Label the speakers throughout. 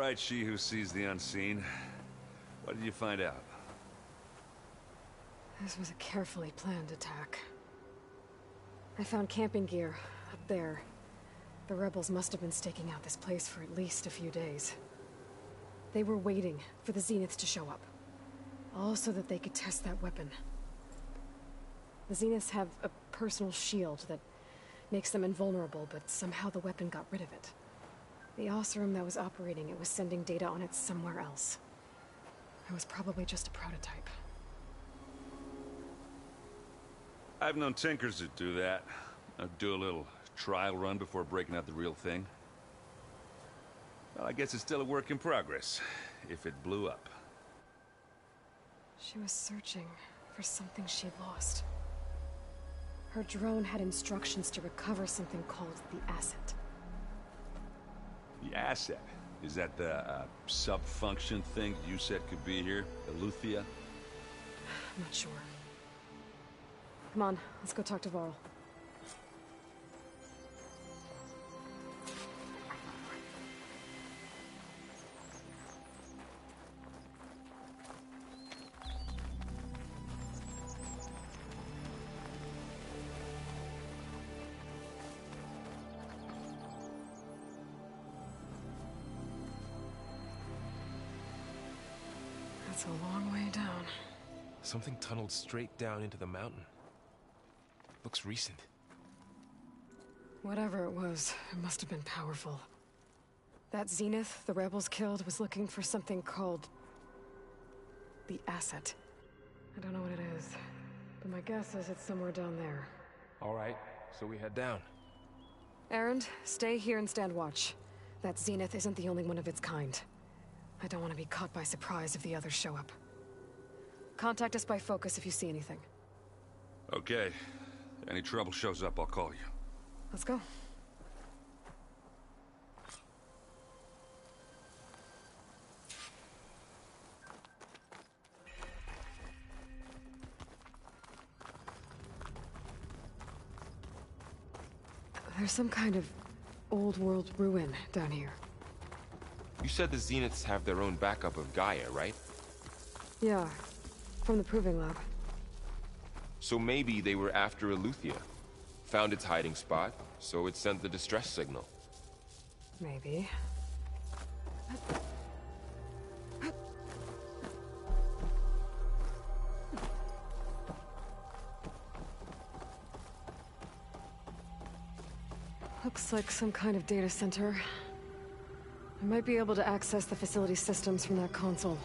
Speaker 1: right, she who sees the unseen. What did you find out?
Speaker 2: This was a carefully planned attack. I found camping gear up there. The rebels must have been staking out this place for at least a few days. They were waiting for the Zeniths to show up. All so that they could test that weapon. The Zeniths have a personal shield that makes them invulnerable, but somehow the weapon got rid of it. The Oseram that was operating it was sending data on it somewhere else. It was probably just a prototype.
Speaker 1: I've known tinkers that do that. Do a little trial run before breaking out the real thing. Well, I guess it's still a work in progress, if it blew up.
Speaker 2: She was searching for something she'd lost. Her drone had instructions to recover something called the Asset.
Speaker 1: The Asset? Is that the sub-function thing you said could be here? Eleuthia?
Speaker 2: I'm not sure. Come on, let's go talk to Varl. That's a long way down.
Speaker 3: Something tunneled straight down into the mountain. Looks recent.
Speaker 2: Whatever it was, it must have been powerful. That Zenith the rebels killed was looking for something called the Asset. I don't know what it is, but my guess is it's somewhere down there.
Speaker 3: All right, so we head down.
Speaker 2: Erend, stay here and stand watch. That Zenith isn't the only one of its kind. I don't want to be caught by surprise if the others show up. Contact us by focus if you see anything.
Speaker 1: Okay. Any trouble shows up, I'll call you.
Speaker 2: Let's go. There's some kind of old world ruin down here.
Speaker 3: You said the Zeniths have their own backup of Gaia, right?
Speaker 2: Yeah, from the Proving Lab.
Speaker 3: So maybe they were after Eleuthia. Found its hiding spot, so it sent the distress signal.
Speaker 2: Maybe. Looks like some kind of data center. I might be able to access the facility systems from that console.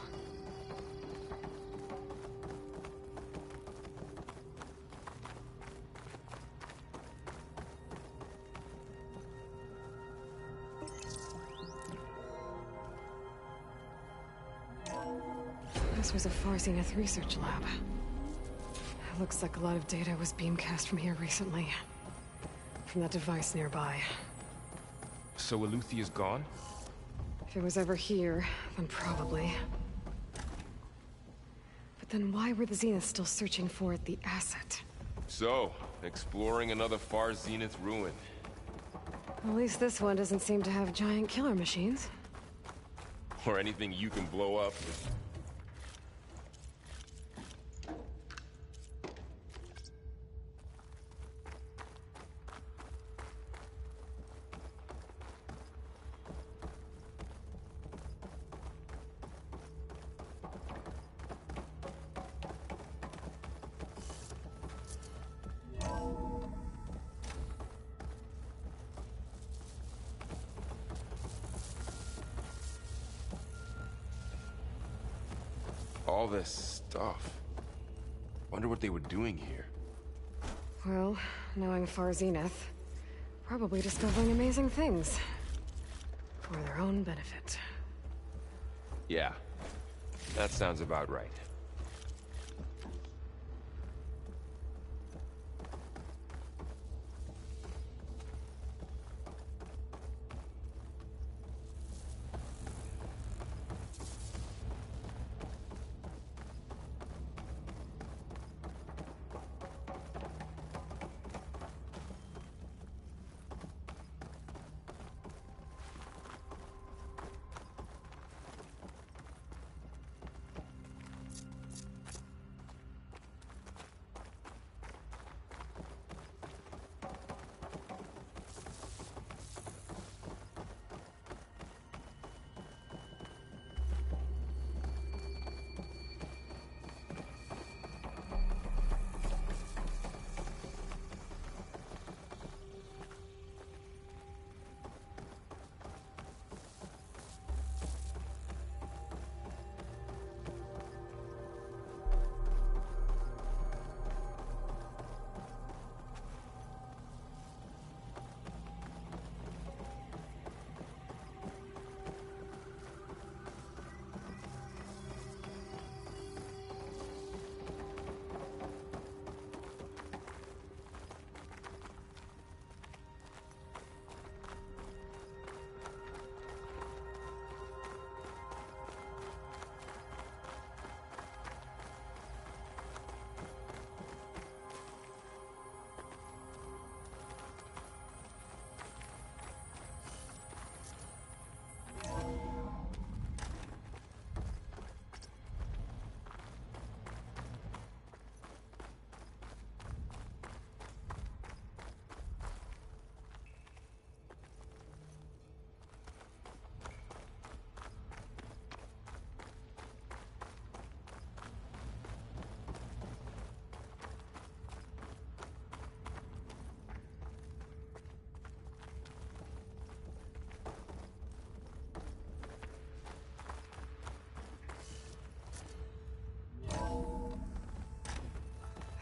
Speaker 2: This was a Far Zenith research lab. It looks like a lot of data was beamcast from here recently. From that device nearby.
Speaker 3: So Eleuthia's gone?
Speaker 2: If it was ever here, then probably. But then why were the Zeniths still searching for the Asset?
Speaker 3: So, exploring another Far Zenith ruin.
Speaker 2: At least this one doesn't seem to have giant killer machines.
Speaker 3: Or anything you can blow up. All this stuff. Wonder what they were doing here.
Speaker 2: Well, knowing Far Zenith, probably discovering amazing things. For their own benefit.
Speaker 3: Yeah, that sounds about right.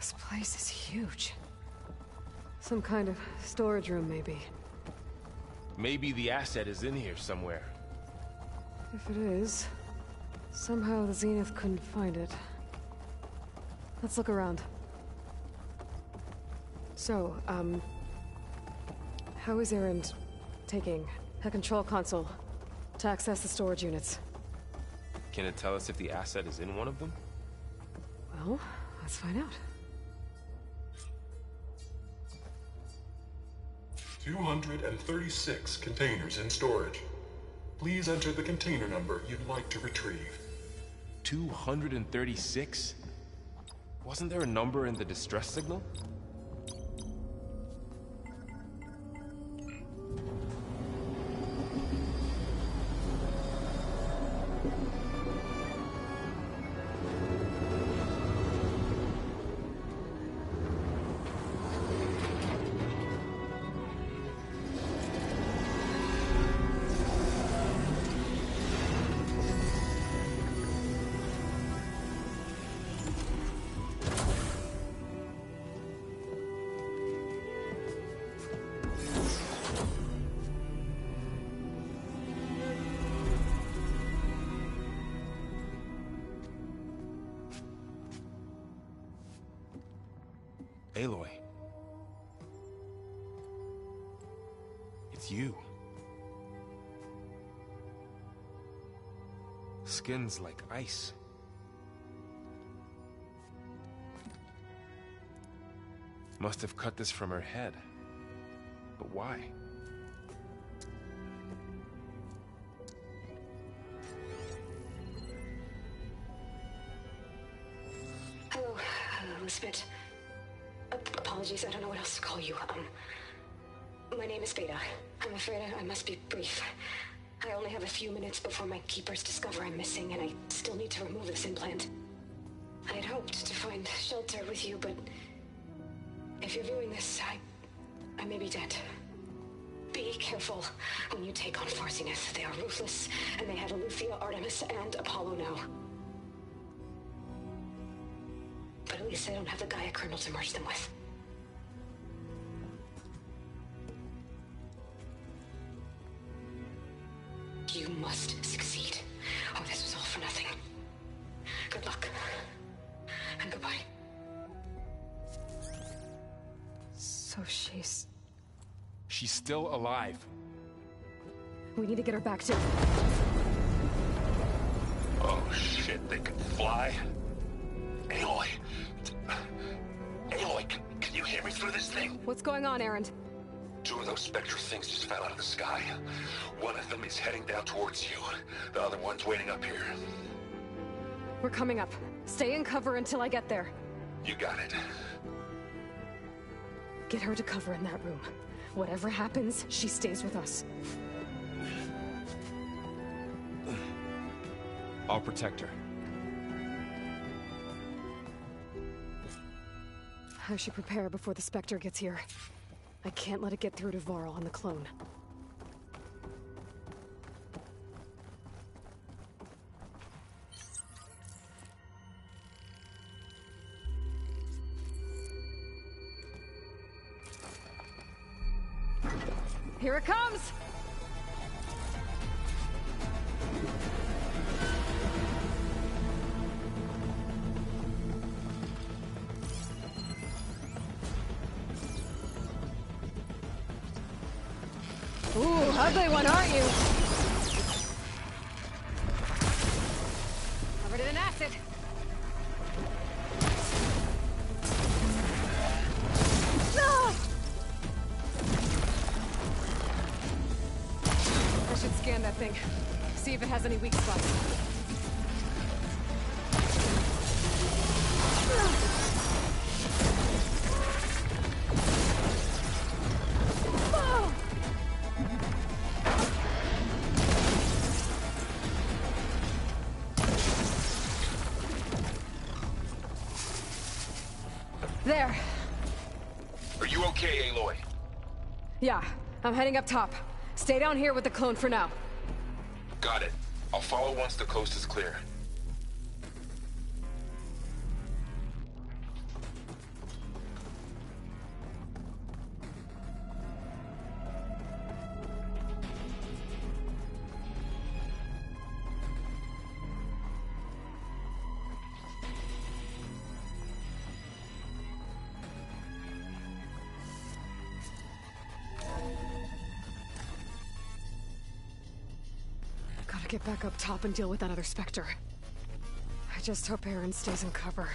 Speaker 2: This place is huge. Some kind of storage room, maybe.
Speaker 3: Maybe the asset is in here somewhere.
Speaker 2: If it is, somehow the Zenith couldn't find it. Let's look around. So, how is Erend taking a control console to access the storage units?
Speaker 3: Can it tell us if the asset is in one of them?
Speaker 2: Well, let's find out.
Speaker 4: 236 containers in storage. Please enter the container number you'd like to retrieve.
Speaker 3: 236? Wasn't there a number in the distress signal? Aloy. It's you. Skin's like ice. Must have cut this from her head. But why?
Speaker 5: Hello, Elizabeth. Apologies, I don't know what else to call you. My name is Beta. I'm afraid I must be brief. I only have a few minutes before my keepers discover I'm missing, and I still need to remove this implant. I had hoped to find shelter with you, but if you're viewing this, I may be dead. Be careful when you take on Far Zenith. They are ruthless, and they have Eleuthia, Artemis, and Apollo now. But at least I don't have the Gaia kernel to merge them with. You must succeed, or this was all for nothing. Good luck. And goodbye.
Speaker 2: So she's...
Speaker 3: She's still alive.
Speaker 2: We need to get her back to...
Speaker 6: Oh shit, they can fly? Aloy! Aloy, can you hear me through this thing?
Speaker 2: What's going on, Erend?
Speaker 6: Two of those Spectre things just fell out of the sky. One of them is heading down towards you. The other one's waiting up here.
Speaker 2: We're coming up. Stay in cover until I get there.
Speaker 6: You got it.
Speaker 2: Get her to cover in that room. Whatever happens, she stays with us.
Speaker 3: I'll protect her.
Speaker 2: I should prepare before the Spectre gets here. I can't let it get through to Varl on the clone. Here it comes! Ooh, ugly one, aren't you? Covered in acid. No! I should scan that thing. See if it has any weak spots. There.
Speaker 6: Are you okay, Aloy?
Speaker 2: Yeah, I'm heading up top. Stay down here with the clone for now.
Speaker 6: Got it. I'll follow once the coast is clear.
Speaker 2: Gotta get back up top and deal with that other Spectre. I just hope Aaron stays in cover.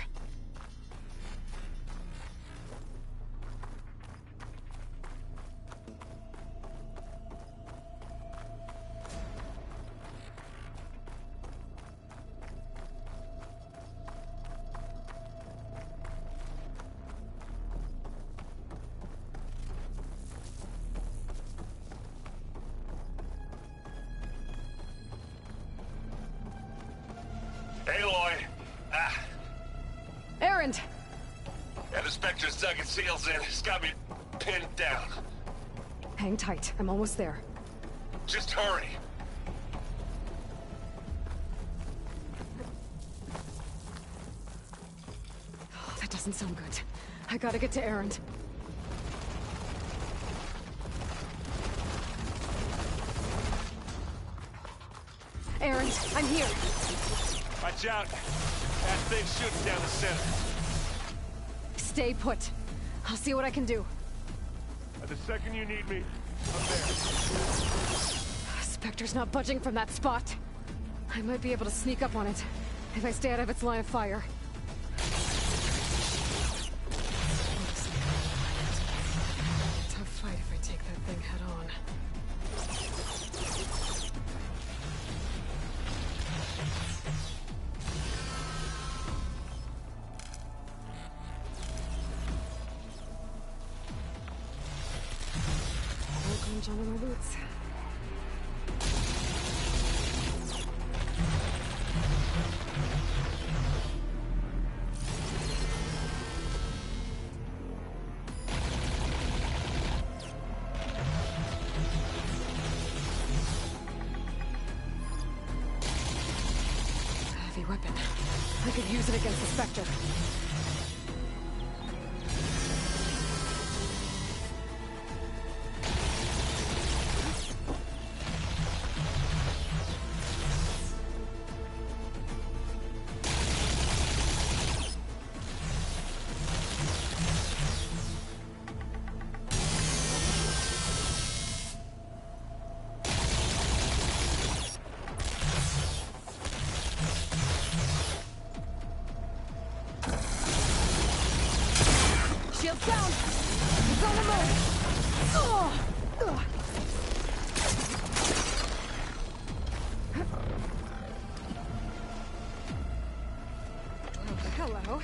Speaker 6: Aloy!
Speaker 2: Aaron!
Speaker 6: Yeah, the Spectre's dug its heels in. It's got me pinned down.
Speaker 2: Hang tight. I'm almost there.
Speaker 6: Just hurry.
Speaker 2: Oh, that doesn't sound good. I gotta get to Aaron. Aaron, I'm here.
Speaker 1: Watch out! That thing's shooting down the center.
Speaker 2: Stay put. I'll see what I can do.
Speaker 1: The second you need me, I'm there.
Speaker 2: Spectre's not budging from that spot. I might be able to sneak up on it, if I stay out of its line of fire. Tough fight if I take that thing head on. Welcome, John, in my boots. Heavy weapon. I could use it against the Spectre. Shields down! He's on the move! Oh! Ugh. Oh, hello.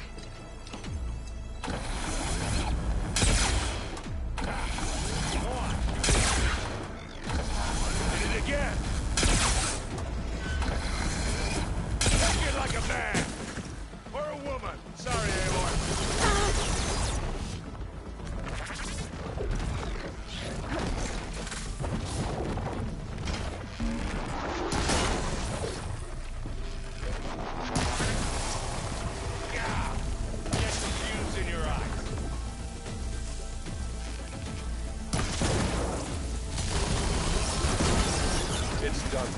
Speaker 1: Did it again! Take it like a man! Or a woman! Sorry, Aloy. Get some fuse in your eyes. It's done.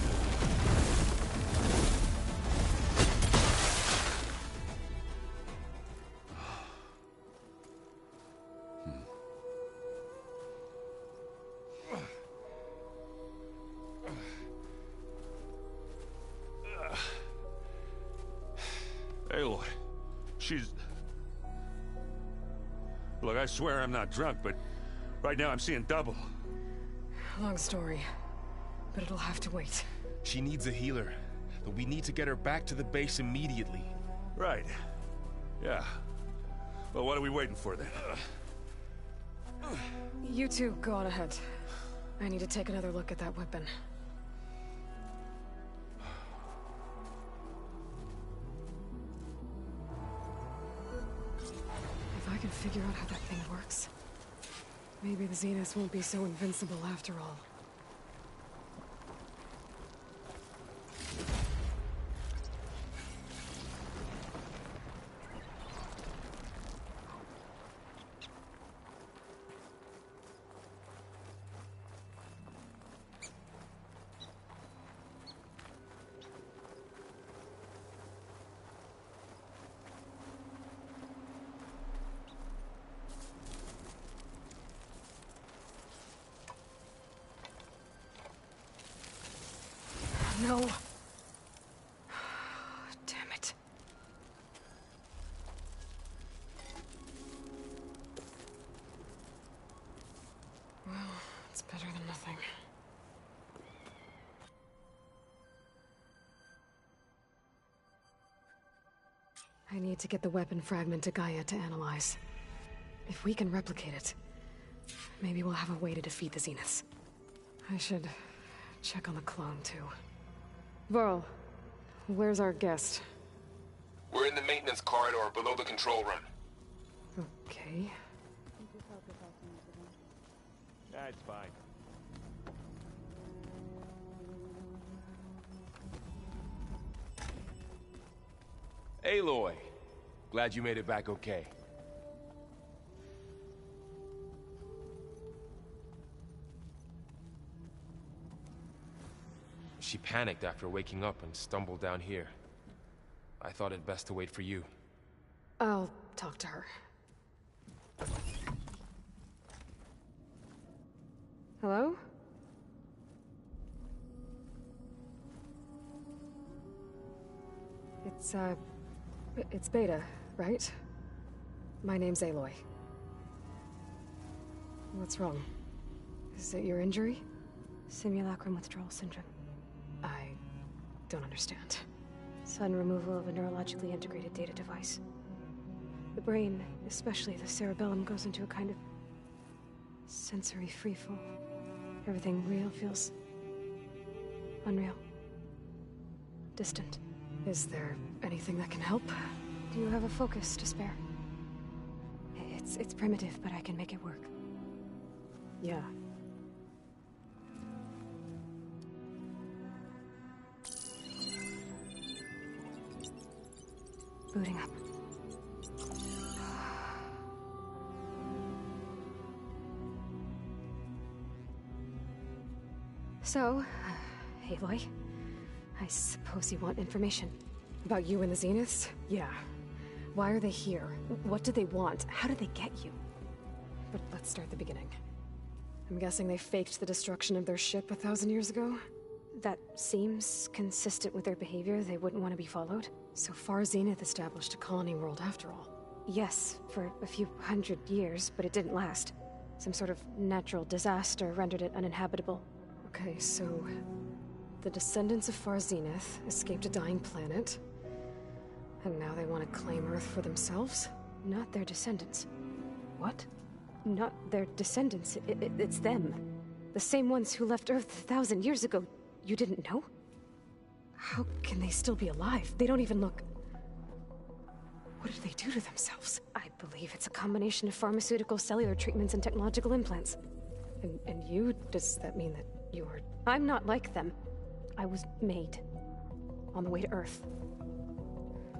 Speaker 1: Aloy, she's... Look, I swear I'm not drunk, but right now I'm seeing double.
Speaker 2: Long story, but it'll have to wait.
Speaker 3: She needs a healer, but we need to get her back to the base immediately.
Speaker 1: Right. Yeah. Well, what are we waiting for then?
Speaker 2: You two go on ahead. I need to take another look at that weapon. If I can figure out how that thing works, maybe the Zeniths won't be so invincible after all. no. Damn it. Well, it's better than nothing. I need to get the weapon fragment to Gaia to analyze. If we can replicate it, maybe we'll have a way to defeat the Zeniths. I should check on the clone, too. Varl, where's our guest?
Speaker 3: We're in the maintenance corridor below the control room.
Speaker 2: Okay.
Speaker 1: That's fine.
Speaker 3: Aloy, glad you made it back okay. She panicked after waking up and stumbled down here. I thought it best to wait for you.
Speaker 2: I'll talk to her. Hello? It's Beta, right? My name's Aloy. What's wrong? Is it your injury?
Speaker 7: Simulacrum withdrawal syndrome.
Speaker 2: I don't understand.
Speaker 7: Sudden removal of a neurologically integrated data device. The brain, especially the cerebellum, goes into a kind of sensory freefall. Everything real feels unreal. Distant.
Speaker 2: Is there anything that can help?
Speaker 7: Do you have a focus to spare? It's primitive, but I can make it work.
Speaker 2: Yeah.
Speaker 7: Booting up. So, Aloy, I suppose you want information.
Speaker 2: About you and the Zeniths? Yeah. Why are they here? What do they want? How did they get you? But let's start at the beginning. I'm guessing they faked the destruction of their ship 1,000 years ago?
Speaker 7: That seems consistent with their behavior. They wouldn't want to be followed.
Speaker 2: So far, Zenith established a colony world after all.
Speaker 7: Yes, for a few hundred years, but it didn't last. Some sort of natural disaster rendered it uninhabitable.
Speaker 2: Okay, so the descendants of Far Zenith escaped a dying planet, and now they want to claim Earth for themselves?
Speaker 7: Not their descendants.
Speaker 2: What?
Speaker 7: Not their descendants. It's them. The same ones who left Earth 1,000 years ago. You didn't know?
Speaker 2: How can they still be alive? They don't even look... What did they do to themselves?
Speaker 7: I believe it's a combination of pharmaceutical, cellular treatments, and technological implants.
Speaker 2: And you? Does that mean that you are...
Speaker 7: I'm not like them. I was made. On the way to Earth.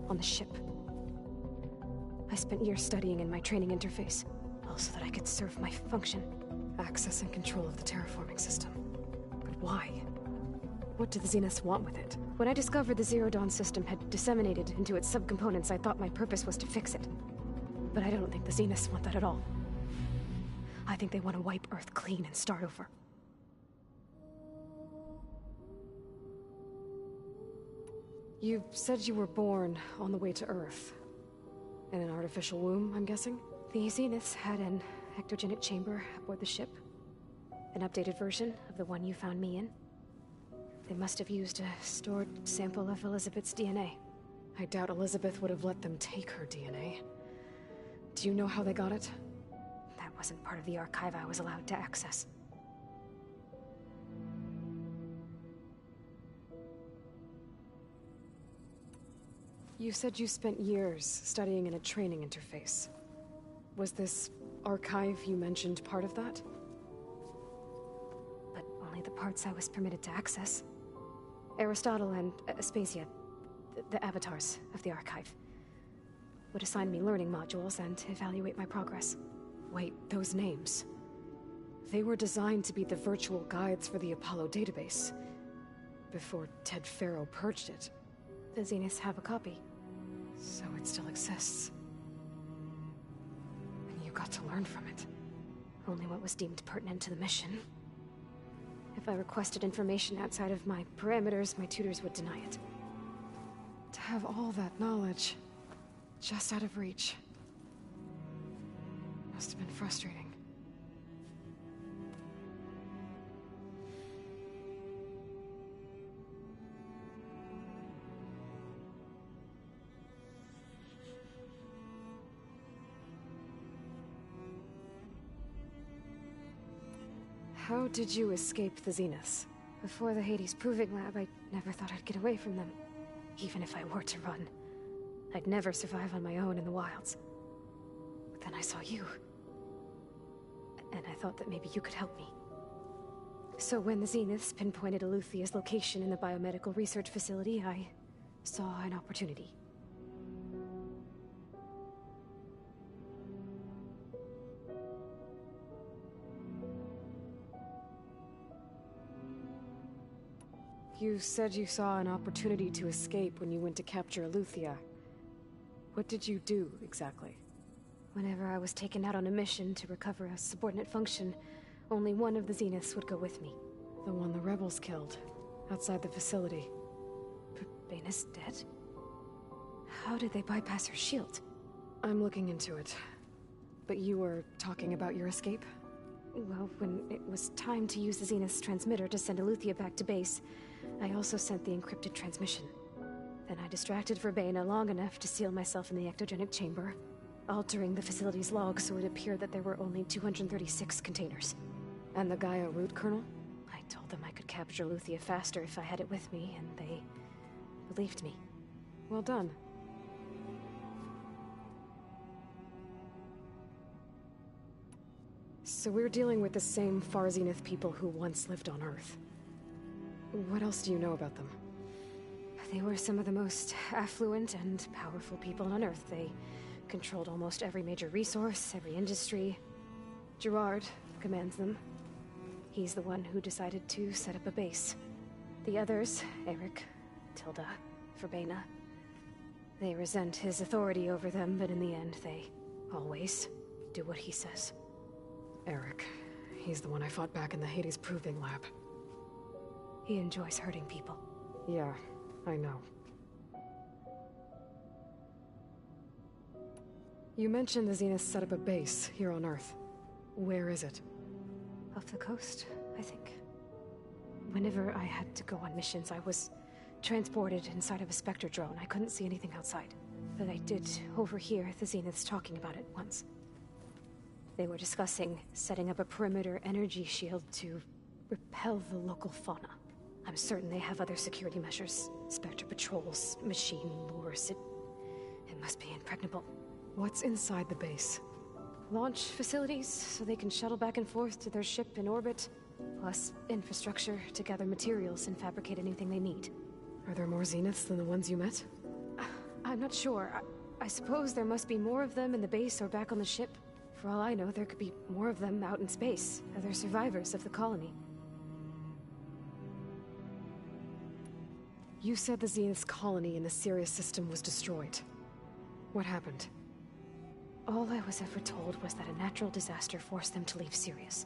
Speaker 7: On the ship. I spent years studying in my training interface, all so that I could serve my function.
Speaker 2: Access and control of the terraforming system. But why? What do the Zeniths want with it?
Speaker 7: When I discovered the Zero Dawn system had disseminated into its subcomponents, I thought my purpose was to fix it. But I don't think the Zeniths want that at all. I think they want to wipe Earth clean and start over.
Speaker 2: You said you were born on the way to Earth. In an artificial womb, I'm guessing?
Speaker 7: The Zeniths had an ectogenic chamber aboard the ship. An updated version of the one you found me in. They must have used a stored sample of Elizabeth's DNA.
Speaker 2: I doubt Elizabeth would have let them take her DNA. Do you know how they got it?
Speaker 7: That wasn't part of the archive I was allowed to access.
Speaker 2: You said you spent years studying in a training interface. Was this archive you mentioned part of that?
Speaker 7: But only the parts I was permitted to access. Aristotle and Aspasia, the avatars of the archive, would assign me learning modules and evaluate my progress.
Speaker 2: Wait, those names. They were designed to be the virtual guides for the Apollo database, before Ted Faro purged it.
Speaker 7: The Zeniths have a copy.
Speaker 2: So it still exists. And you got to learn from it.
Speaker 7: Only what was deemed pertinent to the mission. If I requested information outside of my parameters, my tutors would deny it.
Speaker 2: To have all that knowledge, just out of reach. Must have been frustrating. How did you escape the Zeniths?
Speaker 7: Before the Hades Proving Lab, I never thought I'd get away from them. Even if I were to run. I'd never survive on my own in the wilds. But then I saw you. And I thought that maybe you could help me. So when the Zeniths pinpointed Eluthia's location in the biomedical research facility, I saw an opportunity.
Speaker 2: You said you saw an opportunity to escape when you went to capture Eluthia. What did you do, exactly?
Speaker 7: Whenever I was taken out on a mission to recover a subordinate function, only one of the Zeniths would go with me.
Speaker 2: The one the rebels killed, outside the facility.
Speaker 7: Baina's dead? How did they bypass her shield?
Speaker 2: I'm looking into it. But you were talking about your escape?
Speaker 7: Well, when it was time to use the Zenith's transmitter to send Eluthia back to base, I also sent the encrypted transmission. Then I distracted Verbena long enough to seal myself in the ectogenic chamber, altering the facility's log so it appeared that there were only 236 containers.
Speaker 2: And the Gaia root kernel?
Speaker 7: I told them I could capture Eluthia faster if I had it with me, and they believed me.
Speaker 2: Well done. So we're dealing with the same Far Zenith people who once lived on Earth. What else do you know about them?
Speaker 7: They were some of the most affluent and powerful people on Earth. They controlled almost every major resource, every industry. Gerard commands them. He's the one who decided to set up a base. The others, Eric, Tilda, Verbena, they resent his authority over them, but in the end, they always do what he says.
Speaker 2: Eric. He's the one I fought back in the Hades Proving Lab.
Speaker 7: He enjoys hurting people.
Speaker 2: Yeah, I know. You mentioned the Zenith set up a base here on Earth. Where is it?
Speaker 7: Off the coast, I think. Whenever I had to go on missions, I was transported inside of a Spectre drone. I couldn't see anything outside. But I did overhear the Zeniths talking about it once. They were discussing setting up a perimeter energy shield to repel the local fauna. I'm certain they have other security measures. Spectre patrols, machine lures. It must be impregnable.
Speaker 2: What's inside the base?
Speaker 7: Launch facilities, so they can shuttle back and forth to their ship in orbit. Plus, infrastructure to gather materials and fabricate anything they need.
Speaker 2: Are there more Zeniths than the ones you met?
Speaker 7: I'm not sure. I suppose there must be more of them in the base or back on the ship. For all I know, there could be more of them out in space, other survivors of the colony.
Speaker 2: You said the Zenith's colony in the Sirius system was destroyed. What happened?
Speaker 7: All I was ever told was that a natural disaster forced them to leave Sirius.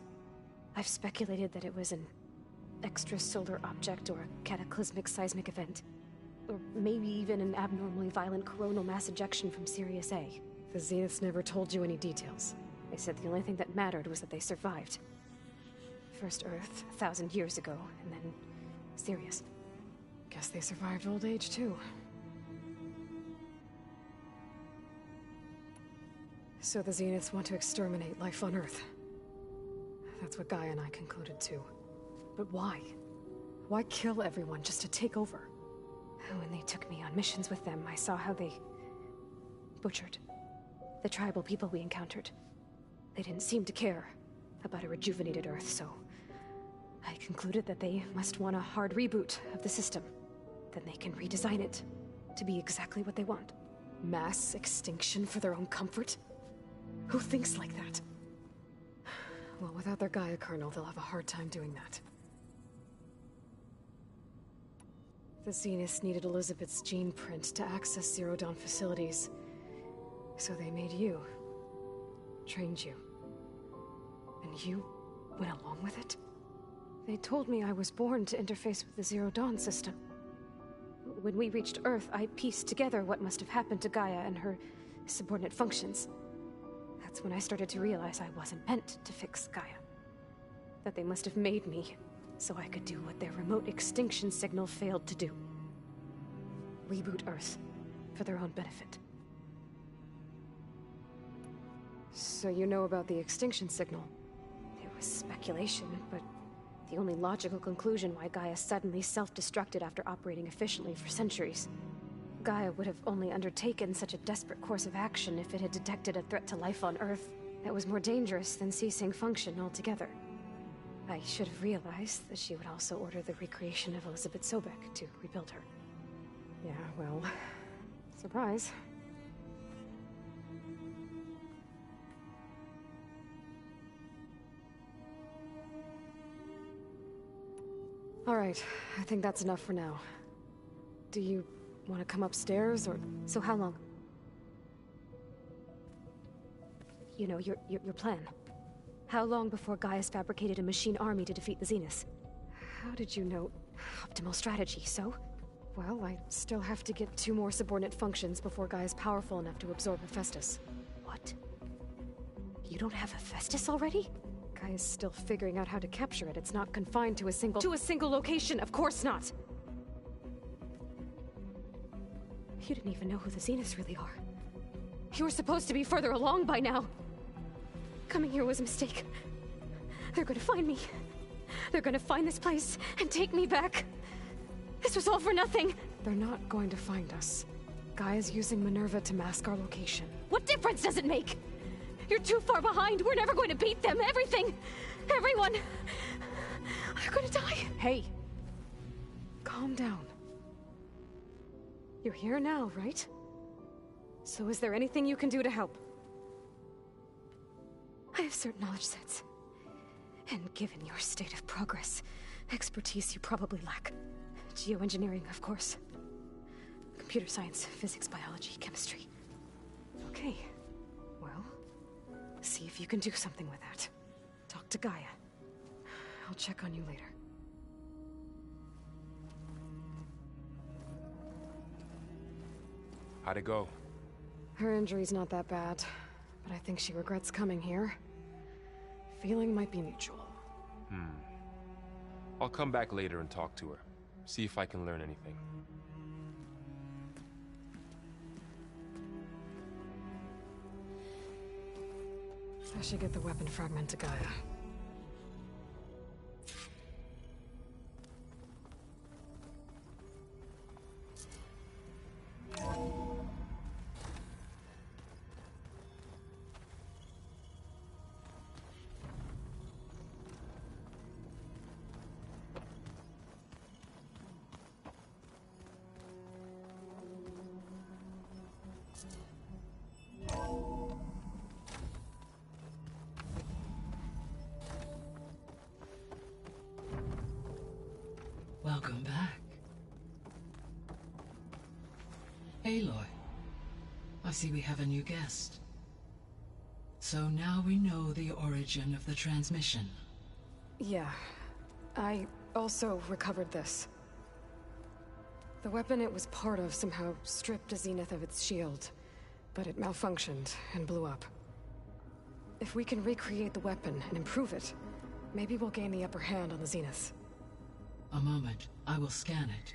Speaker 7: I've speculated that it was an extrasolar object or a cataclysmic seismic event. Or maybe even an abnormally violent coronal mass ejection from Sirius A.
Speaker 2: The Zeniths never told you any details.
Speaker 7: They said the only thing that mattered was that they survived. First Earth, 1,000 years ago, and then Sirius.
Speaker 2: Guess they survived old age, too. So the Zeniths want to exterminate life on Earth. That's what Gaia and I concluded, too. But why? Why kill everyone just to take over?
Speaker 7: When they took me on missions with them, I saw how they butchered the tribal people we encountered. They didn't seem to care about a rejuvenated Earth, so I concluded that they must want a hard reboot of the system. Then they can redesign it to be exactly what they want.
Speaker 2: Mass extinction for their own comfort? Who thinks like that? Well, without their Gaia kernel, they'll have a hard time doing that. The Zeniths needed Elizabeth's gene print to access Zero Dawn facilities. So they made you. Trained you. And you went along with it?
Speaker 7: They told me I was born to interface with the Zero Dawn system. When we reached Earth, I pieced together what must have happened to Gaia and her subordinate functions. That's when I started to realize I wasn't meant to fix Gaia. That they must have made me so I could do what their remote extinction signal failed to do. Reboot Earth for their own benefit.
Speaker 2: So you know about the extinction signal?
Speaker 7: It was speculation, but the only logical conclusion why Gaia suddenly self-destructed after operating efficiently for centuries. Gaia would have only undertaken such a desperate course of action if it had detected a threat to life on Earth that was more dangerous than ceasing function altogether. I should have realized that she would also order the recreation of Elizabeth Sobek to rebuild her.
Speaker 2: Yeah, well, surprise. All right, I think that's enough for now. Do you want to come upstairs, or...
Speaker 7: So how long? You know, your plan. How long before Gaia's fabricated a machine army to defeat the Zeniths?
Speaker 2: How did you know?
Speaker 7: Optimal strategy, so?
Speaker 2: Well, I still have to get 2 more subordinate functions before Gaia's powerful enough to absorb Hephaestus.
Speaker 7: What? You don't have Hephaestus already?
Speaker 2: Gaia's still figuring out how to capture it. It's not confined to a single... To a single location! Of course not!
Speaker 7: You didn't even know who the Zeniths really are. You were supposed to be further along by now. Coming here was a mistake. They're gonna find me. They're gonna find this place and take me back. This was all for nothing.
Speaker 2: They're not going to find us. Gaia's using Minerva to mask our location.
Speaker 7: What difference does it make? You're too far behind. We're never going to beat them. Everything. Everyone. They're gonna die.
Speaker 2: Hey. Calm down. You're here now, right? So is there anything you can do to help?
Speaker 7: I have certain knowledge sets. And given your state of progress, expertise you probably lack. Geoengineering, of course. Computer science, physics, biology, chemistry.
Speaker 2: Okay. Well, see if you can do something with that. Talk to Gaia. I'll check on you later.
Speaker 3: How'd it go?
Speaker 2: Her injury's not that bad, but I think she regrets coming here. Feeling might be mutual.
Speaker 3: I'll come back later and talk to her. See if I can learn anything.
Speaker 2: I should get the weapon fragment to Gaia.
Speaker 8: Welcome back. Aloy, I see we have a new guest. So now we know the origin of the transmission.
Speaker 2: Yeah. I also recovered this. The weapon it was part of somehow stripped a Zenith of its shield, but it malfunctioned and blew up. If we can recreate the weapon and improve it, maybe we'll gain the upper hand on the Zeniths.
Speaker 8: A moment, I will scan it.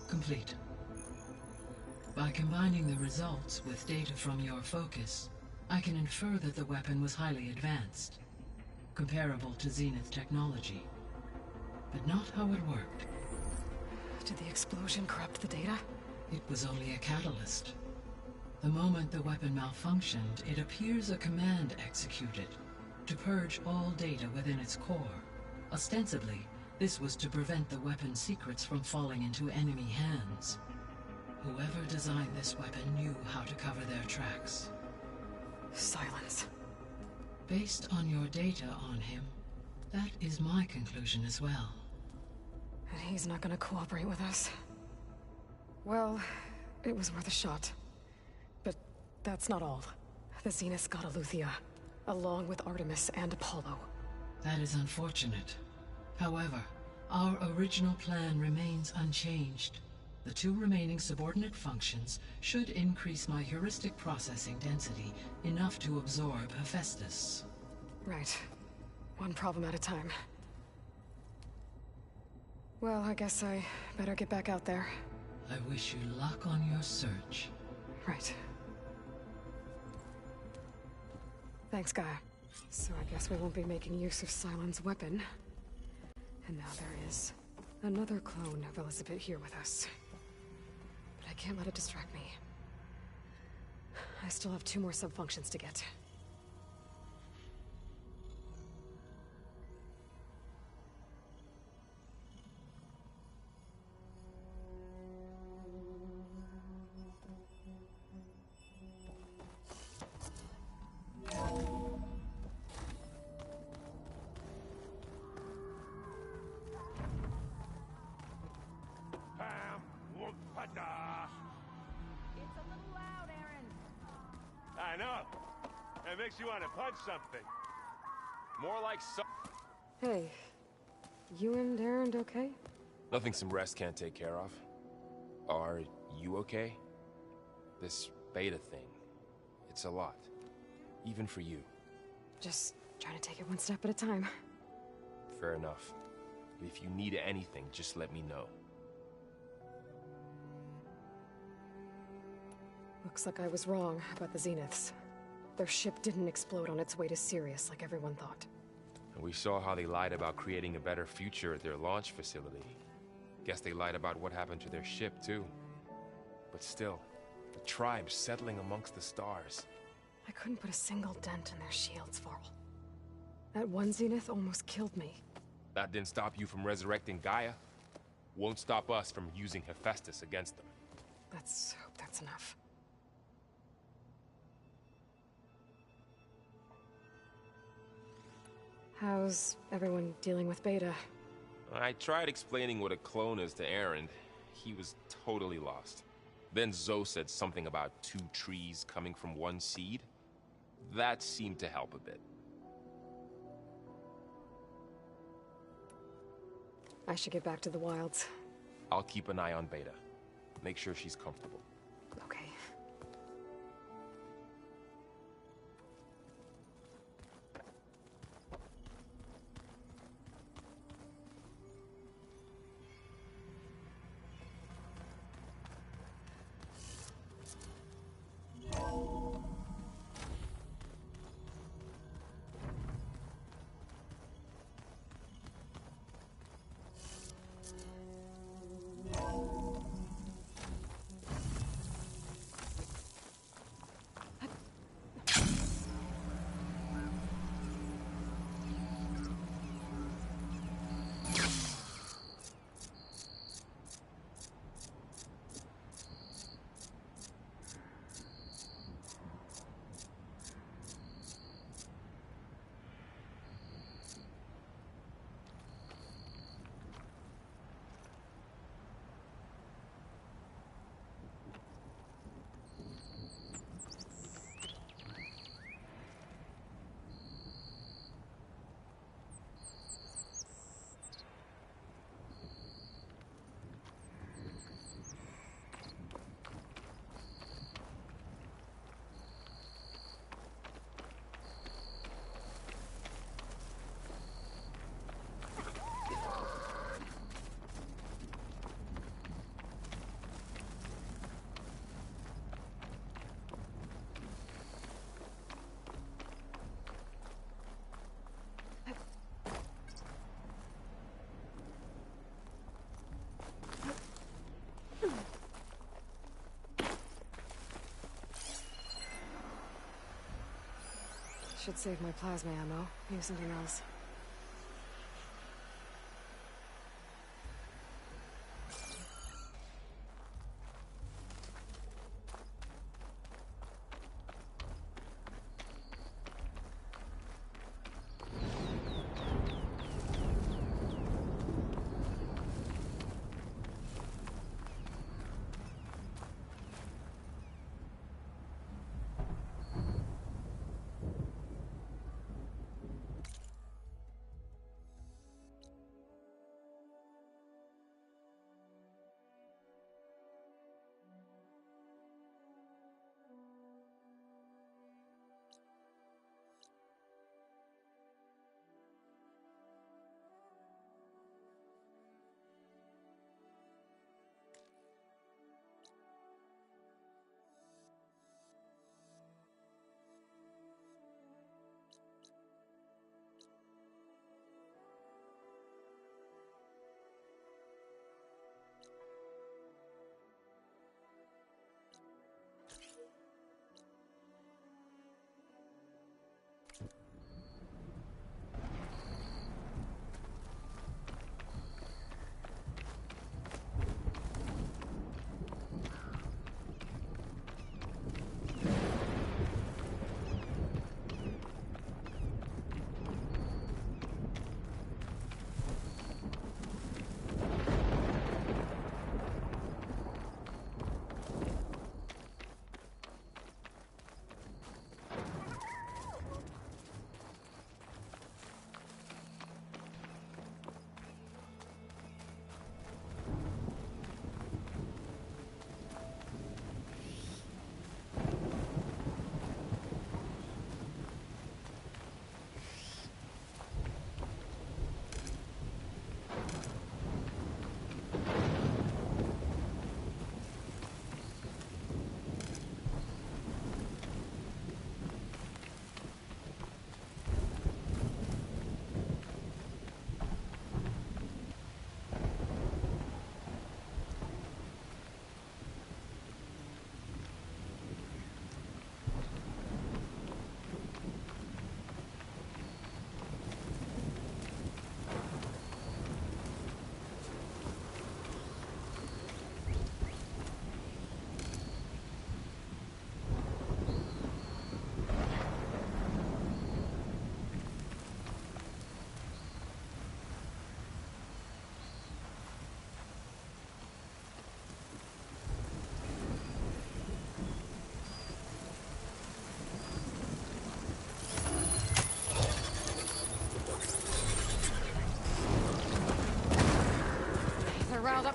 Speaker 8: Complete. By combining the results with data from your focus, I can infer that the weapon was highly advanced, comparable to Zenith technology, but not how it worked.
Speaker 2: Did the explosion corrupt the data?
Speaker 8: It was only a catalyst. The moment the weapon malfunctioned, it appears a command executed to purge all data within its core. Ostensibly, this was to prevent the weapon's secrets from falling into enemy hands. Whoever designed this weapon knew how to cover their tracks.
Speaker 2: Silence.
Speaker 8: Based on your data on him, that is my conclusion as well.
Speaker 2: And he's not gonna cooperate with us. Well, it was worth a shot. But that's not all. The Zeniths got Eleuthia. along with Artemis and Apollo.
Speaker 8: That is unfortunate. However, our original plan remains unchanged. The 2 remaining subordinate functions should increase my heuristic processing density enough to absorb Hephaestus.
Speaker 2: Right. One problem at a time. Well, I guess I better get back out there.
Speaker 8: I wish you luck on your search.
Speaker 2: Right. Thanks, Gaia. So I guess we won't be making use of Cylon's weapon. And now there is another clone of Elizabeth here with us. But I can't let it distract me. I still have 2 more subfunctions to get.
Speaker 9: It's a little loud, Aaron.
Speaker 10: I know. It makes you want to punch something.
Speaker 3: More like so.
Speaker 2: Hey, you and Aaron okay?
Speaker 3: Nothing some rest can't take care of. Are you okay? This beta thing, it's a lot. Even for you.
Speaker 2: Just trying to take it one step at a time.
Speaker 3: Fair enough. If you need anything, just let me know.
Speaker 2: Looks like I was wrong about the Zeniths. Their ship didn't explode on its way to Sirius like everyone thought.
Speaker 3: And we saw how they lied about creating a better future at their launch facility. Guess they lied about what happened to their ship, too. But still, the tribe's settling amongst the stars.
Speaker 2: I couldn't put a single dent in their shields, Varl. That one Zenith almost killed me.
Speaker 3: That didn't stop you from resurrecting Gaia. Won't stop us from using Hephaestus against them.
Speaker 2: Let's hope that's enough. How's everyone dealing with Beta?
Speaker 3: I tried explaining what a clone is to Aaron. He was totally lost. Then Zoe said something about 2 trees coming from 1 seed. That seemed to help a bit.
Speaker 2: I should get back to the wilds.
Speaker 3: I'll keep an eye on Beta. Make sure she's comfortable.
Speaker 2: Okay. Should save my plasma ammo. Use something else.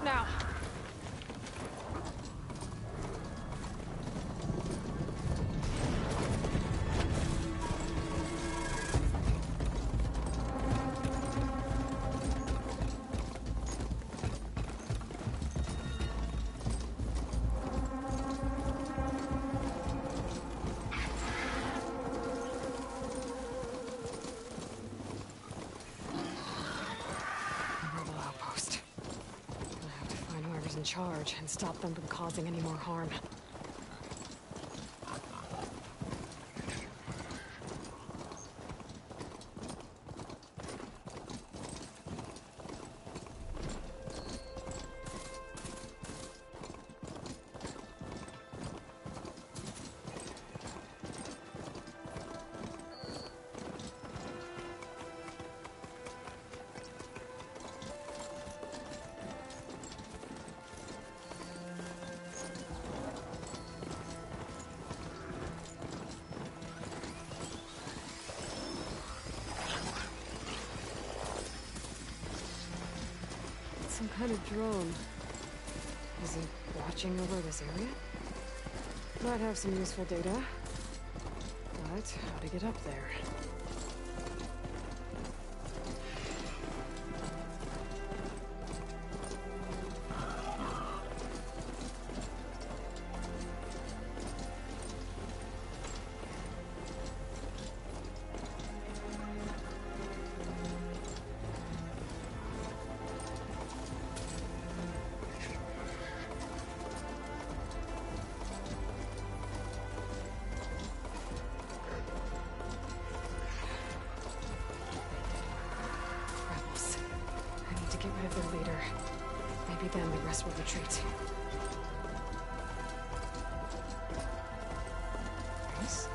Speaker 2: now. In charge and stop them from causing any more harm. Some kind of drone. Is it watching over this area? Might have some useful data. But how to get up there? Get rid of their leader. Maybe then the rest will retreat. Rebels?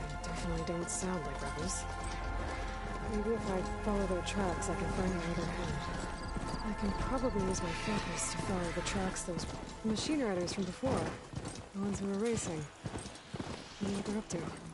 Speaker 2: They definitely don't sound like rebels. Maybe if I follow their tracks, I can find out where they're headed. I can probably use my focus to follow the tracks those machine riders from before. The ones who were racing. Wonder what they're up to.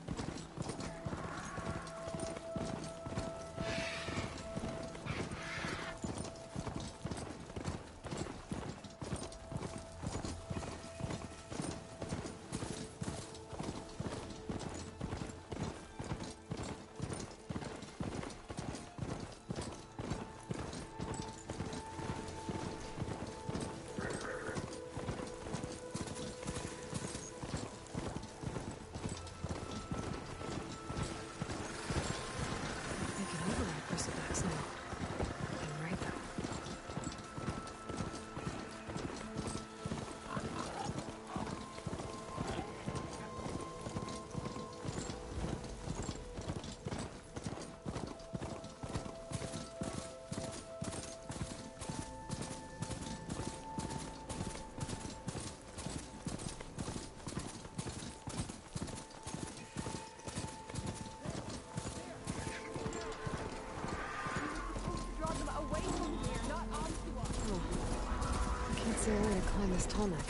Speaker 2: Is there a way to climb this tarmac?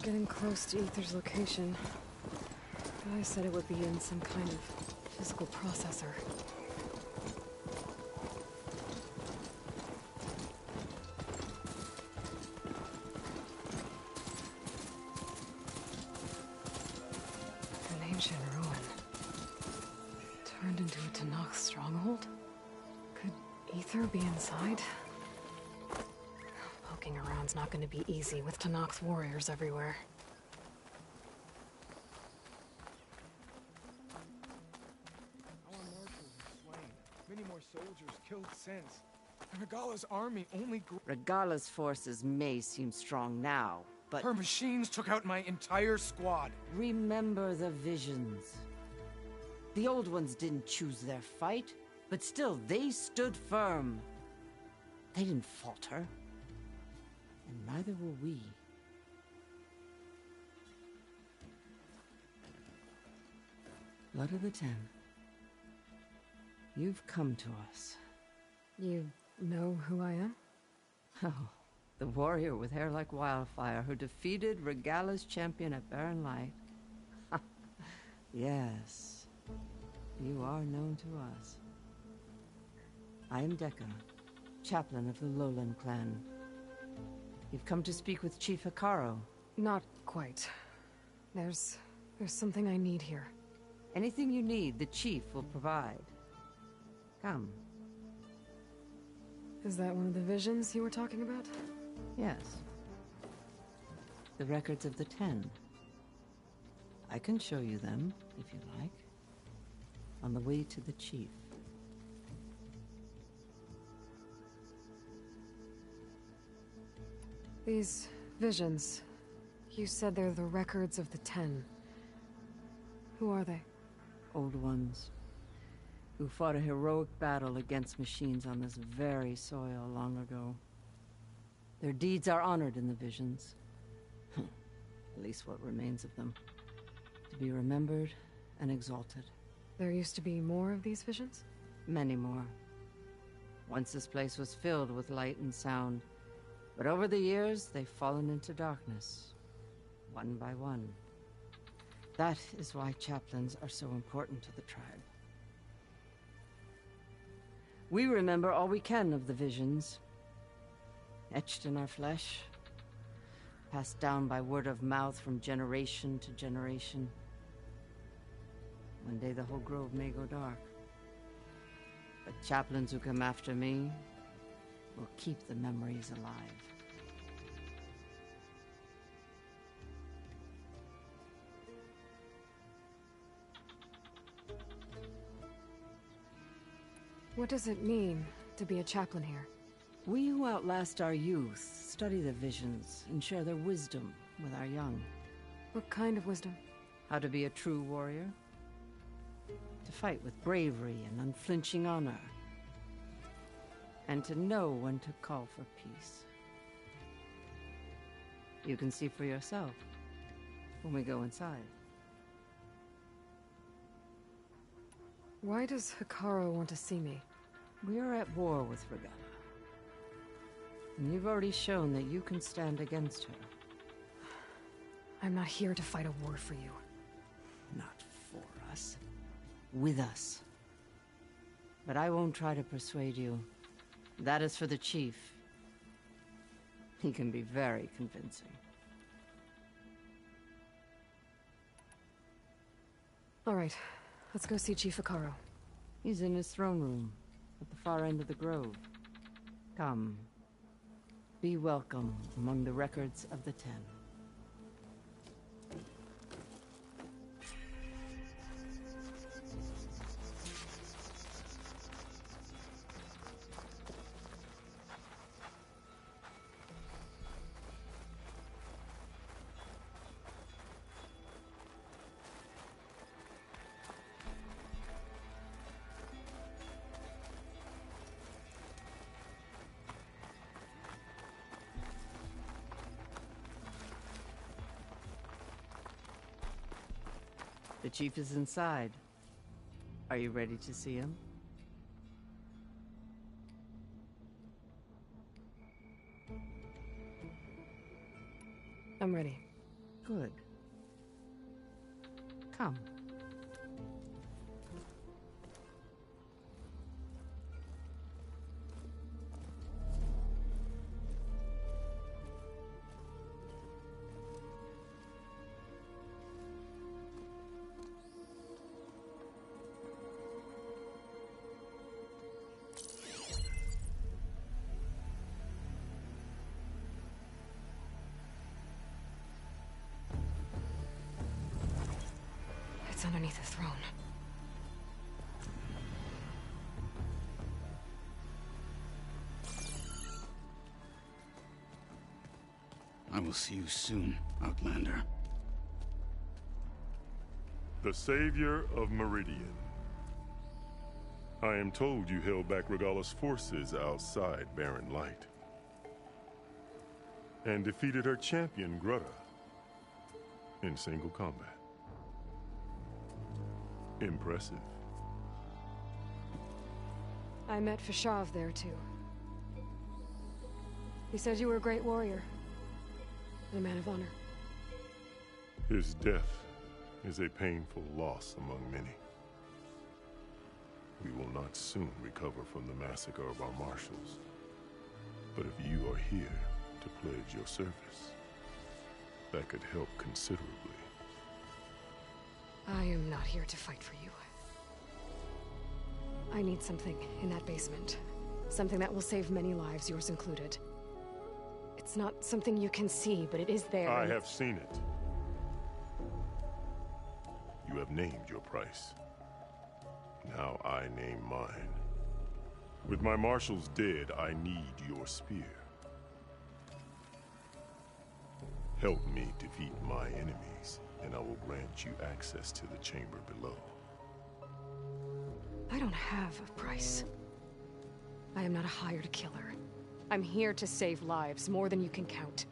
Speaker 2: Getting close to Aether's location. Guy said it would be in some kind of physical processor. An ancient ruin. Turned into a Tenakth stronghold? Could Aether be inside? Poking around's not going to be easy with Tenakth warriors everywhere.
Speaker 11: Our marshals are slain. Many more soldiers killed since. Regala's army only grew.
Speaker 12: Regala's forces may seem strong now, but
Speaker 11: her machines took out my entire squad.
Speaker 12: Remember the visions. The old ones didn't choose their fight, but still they stood firm. They didn't falter. And neither will we. Blood of the Ten. You've come to us.
Speaker 2: You know who I am?
Speaker 12: Oh, the warrior with hair like wildfire who defeated Regala's champion at Barren Light. Yes, you are known to us. I am Dekka, chaplain of the Lowland clan. You've come to speak with Chief Hekarro.
Speaker 2: Not quite. There's something I need here.
Speaker 12: Anything you need, the Chief will provide. Come.
Speaker 2: Is that one of the visions you were talking about?
Speaker 12: Yes. The records of the Ten. I can show you them, if you like. On the way to the Chief.
Speaker 2: These visions, you said they're the records of the Ten. Who are they?
Speaker 12: Old ones, who fought a heroic battle against machines on this very soil long ago. Their deeds are honored in the visions. At least what remains of them. To be remembered and exalted.
Speaker 2: There used to be more of these visions?
Speaker 12: Many more. Once this place was filled with light and sound. But over the years, they've fallen into darkness. One by one. That is why chaplains are so important to the tribe. We remember all we can of the visions. Etched in our flesh. Passed down by word of mouth from generation to generation. One day the whole grove may go dark. But chaplains who come after me will keep the memories alive.
Speaker 2: What does it mean to be a chaplain here?
Speaker 12: We who outlast our youth study the visions and share their wisdom with our young.
Speaker 2: What kind of wisdom?
Speaker 12: How to be a true warrior. To fight with bravery and unflinching honor. And to know when to call for peace. You can see for yourself when we go inside.
Speaker 2: Why does Hekarro want to see me?
Speaker 12: We are at war with Regala. And you've already shown that you can stand against her.
Speaker 2: I'm not here to fight a war for you.
Speaker 12: Not for us. With us. But I won't try to persuade you. That is for the Chief. He can be very convincing.
Speaker 2: All right, let's go see Chief Hekarro.
Speaker 12: He's in his throne room, at the far end of the grove. Come. Be welcome among the records of the Ten. The Chief is inside. Are you ready to see him?
Speaker 2: I'm ready.
Speaker 12: Good. Come.
Speaker 2: It's underneath the throne.
Speaker 13: I will see you soon, Outlander.
Speaker 14: The Savior of Meridian. I am told you held back Regalla's forces outside Barren Light. And defeated her champion, Grutta, in single combat. Impressive.
Speaker 2: I met Fashav there, too. He said you were a great warrior. And a man of honor.
Speaker 14: His death is a painful loss among many. We will not soon recover from the massacre of our marshals. But if you are here to pledge your service, that could help considerably.
Speaker 2: I am not here to fight for you. I need something in that basement. Something that will save many lives, yours included. It's not something you can see, but it is there.
Speaker 14: I have seen it. You have named your price. Now I name mine. With my marshals dead, I need your spear. Help me defeat my enemies, and I will grant you access to the chamber below.
Speaker 2: I don't have a price. I am not a hired killer. I'm here to save lives, more than you can count.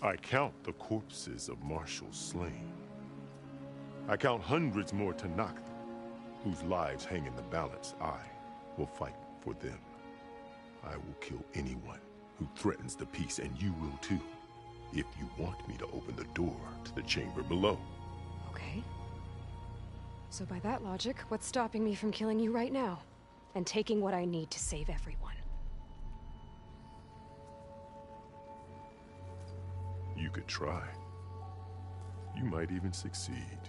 Speaker 14: I count the corpses of marshals slain. I count hundreds more Tenakth, whose lives hang in the balance. I will fight for them. I will kill anyone who threatens the peace, and you will too, if you want me to open the door to the chamber below.
Speaker 2: Okay. So by that logic, what's stopping me from killing you right now? And taking what I need to save everyone?
Speaker 14: You could try. You might even succeed.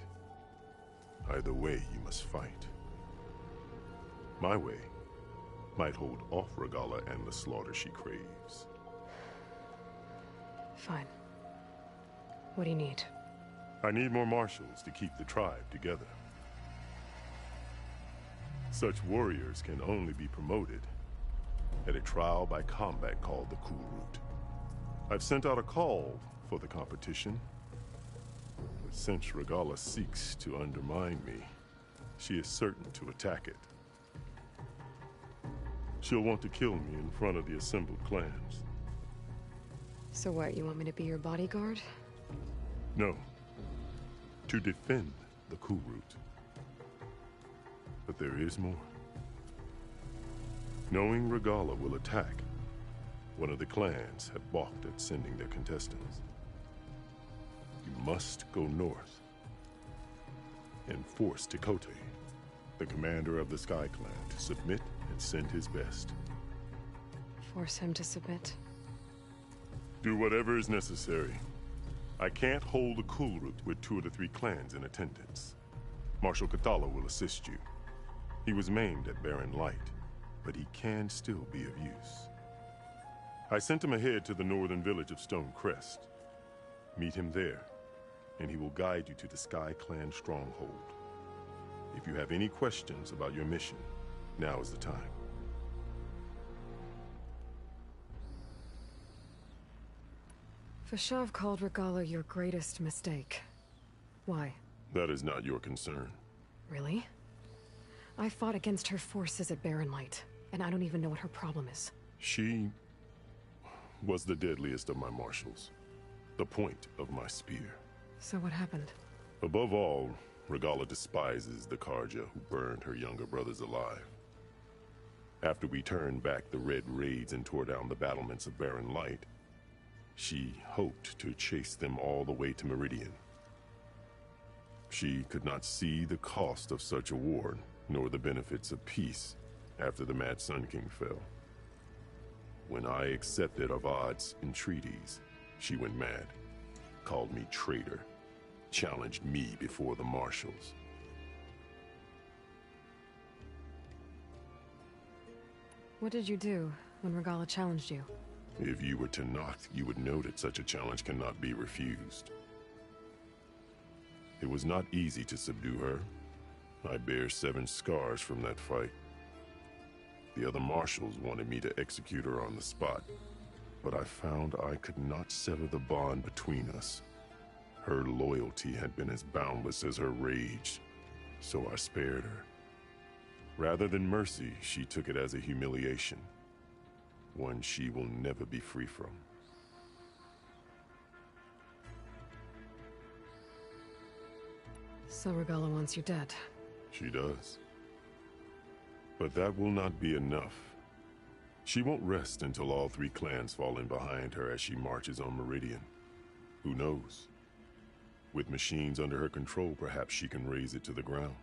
Speaker 14: Either way, you must fight. My way might hold off Regalla and the slaughter she craves.
Speaker 2: Fine. What do you need?
Speaker 14: I need more marshals to keep the tribe together. Such warriors can only be promoted at a trial by combat called the Kulrut. I've sent out a call for the competition, but since Regalla seeks to undermine me, she is certain to attack it. She'll want to kill me in front of the assembled clans.
Speaker 2: So what, you want me to be your bodyguard?
Speaker 14: No. To defend the Kulrut. But there is more. Knowing Regalla will attack, one of the clans have balked at sending their contestants. You must go north and force Tekotteh, the commander of the Sky Clan, to submit and send his best.
Speaker 2: Force him to submit?
Speaker 14: Do whatever is necessary. I can't hold the Kulrut with 2 of the 3 clans in attendance. Marshal Kotallo will assist you. He was maimed at Barren Light, but he can still be of use. I sent him ahead to the northern village of Stone Crest. Meet him there, and he will guide you to the Sky Clan stronghold. If you have any questions about your mission, now is the time.
Speaker 2: Fashav called Regalla your greatest mistake. Why?
Speaker 14: That is not your concern.
Speaker 2: Really? I fought against her forces at Barren Light, and I don't even know what her problem is.
Speaker 14: She was the deadliest of my marshals. The point of my spear.
Speaker 2: So what happened?
Speaker 14: Above all, Regalla despises the Carja who burned her younger brothers alive. After we turned back the Red Raids and tore down the battlements of Barren Light, She hoped to chase them all the way to Meridian. She could not see the cost of such a war, nor the benefits of peace after the Mad Sun King fell. When I accepted Avad's entreaties, she went mad, called me traitor, challenged me before the marshals.
Speaker 2: What did you do when Regalla challenged you?
Speaker 14: If you were Tenakth, you would know that such a challenge cannot be refused. It was not easy to subdue her. I bear 7 scars from that fight. The other marshals wanted me to execute her on the spot, but I found I could not sever the bond between us. Her loyalty had been as boundless as her rage, so I spared her. Rather than mercy, she took it as a humiliation, one she will never be free from.
Speaker 2: So Regalla wants you dead.
Speaker 14: She does. But that will not be enough. She won't rest until all 3 clans fall in behind her as she marches on Meridian. Who knows? With machines under her control, perhaps she can raze it to the ground.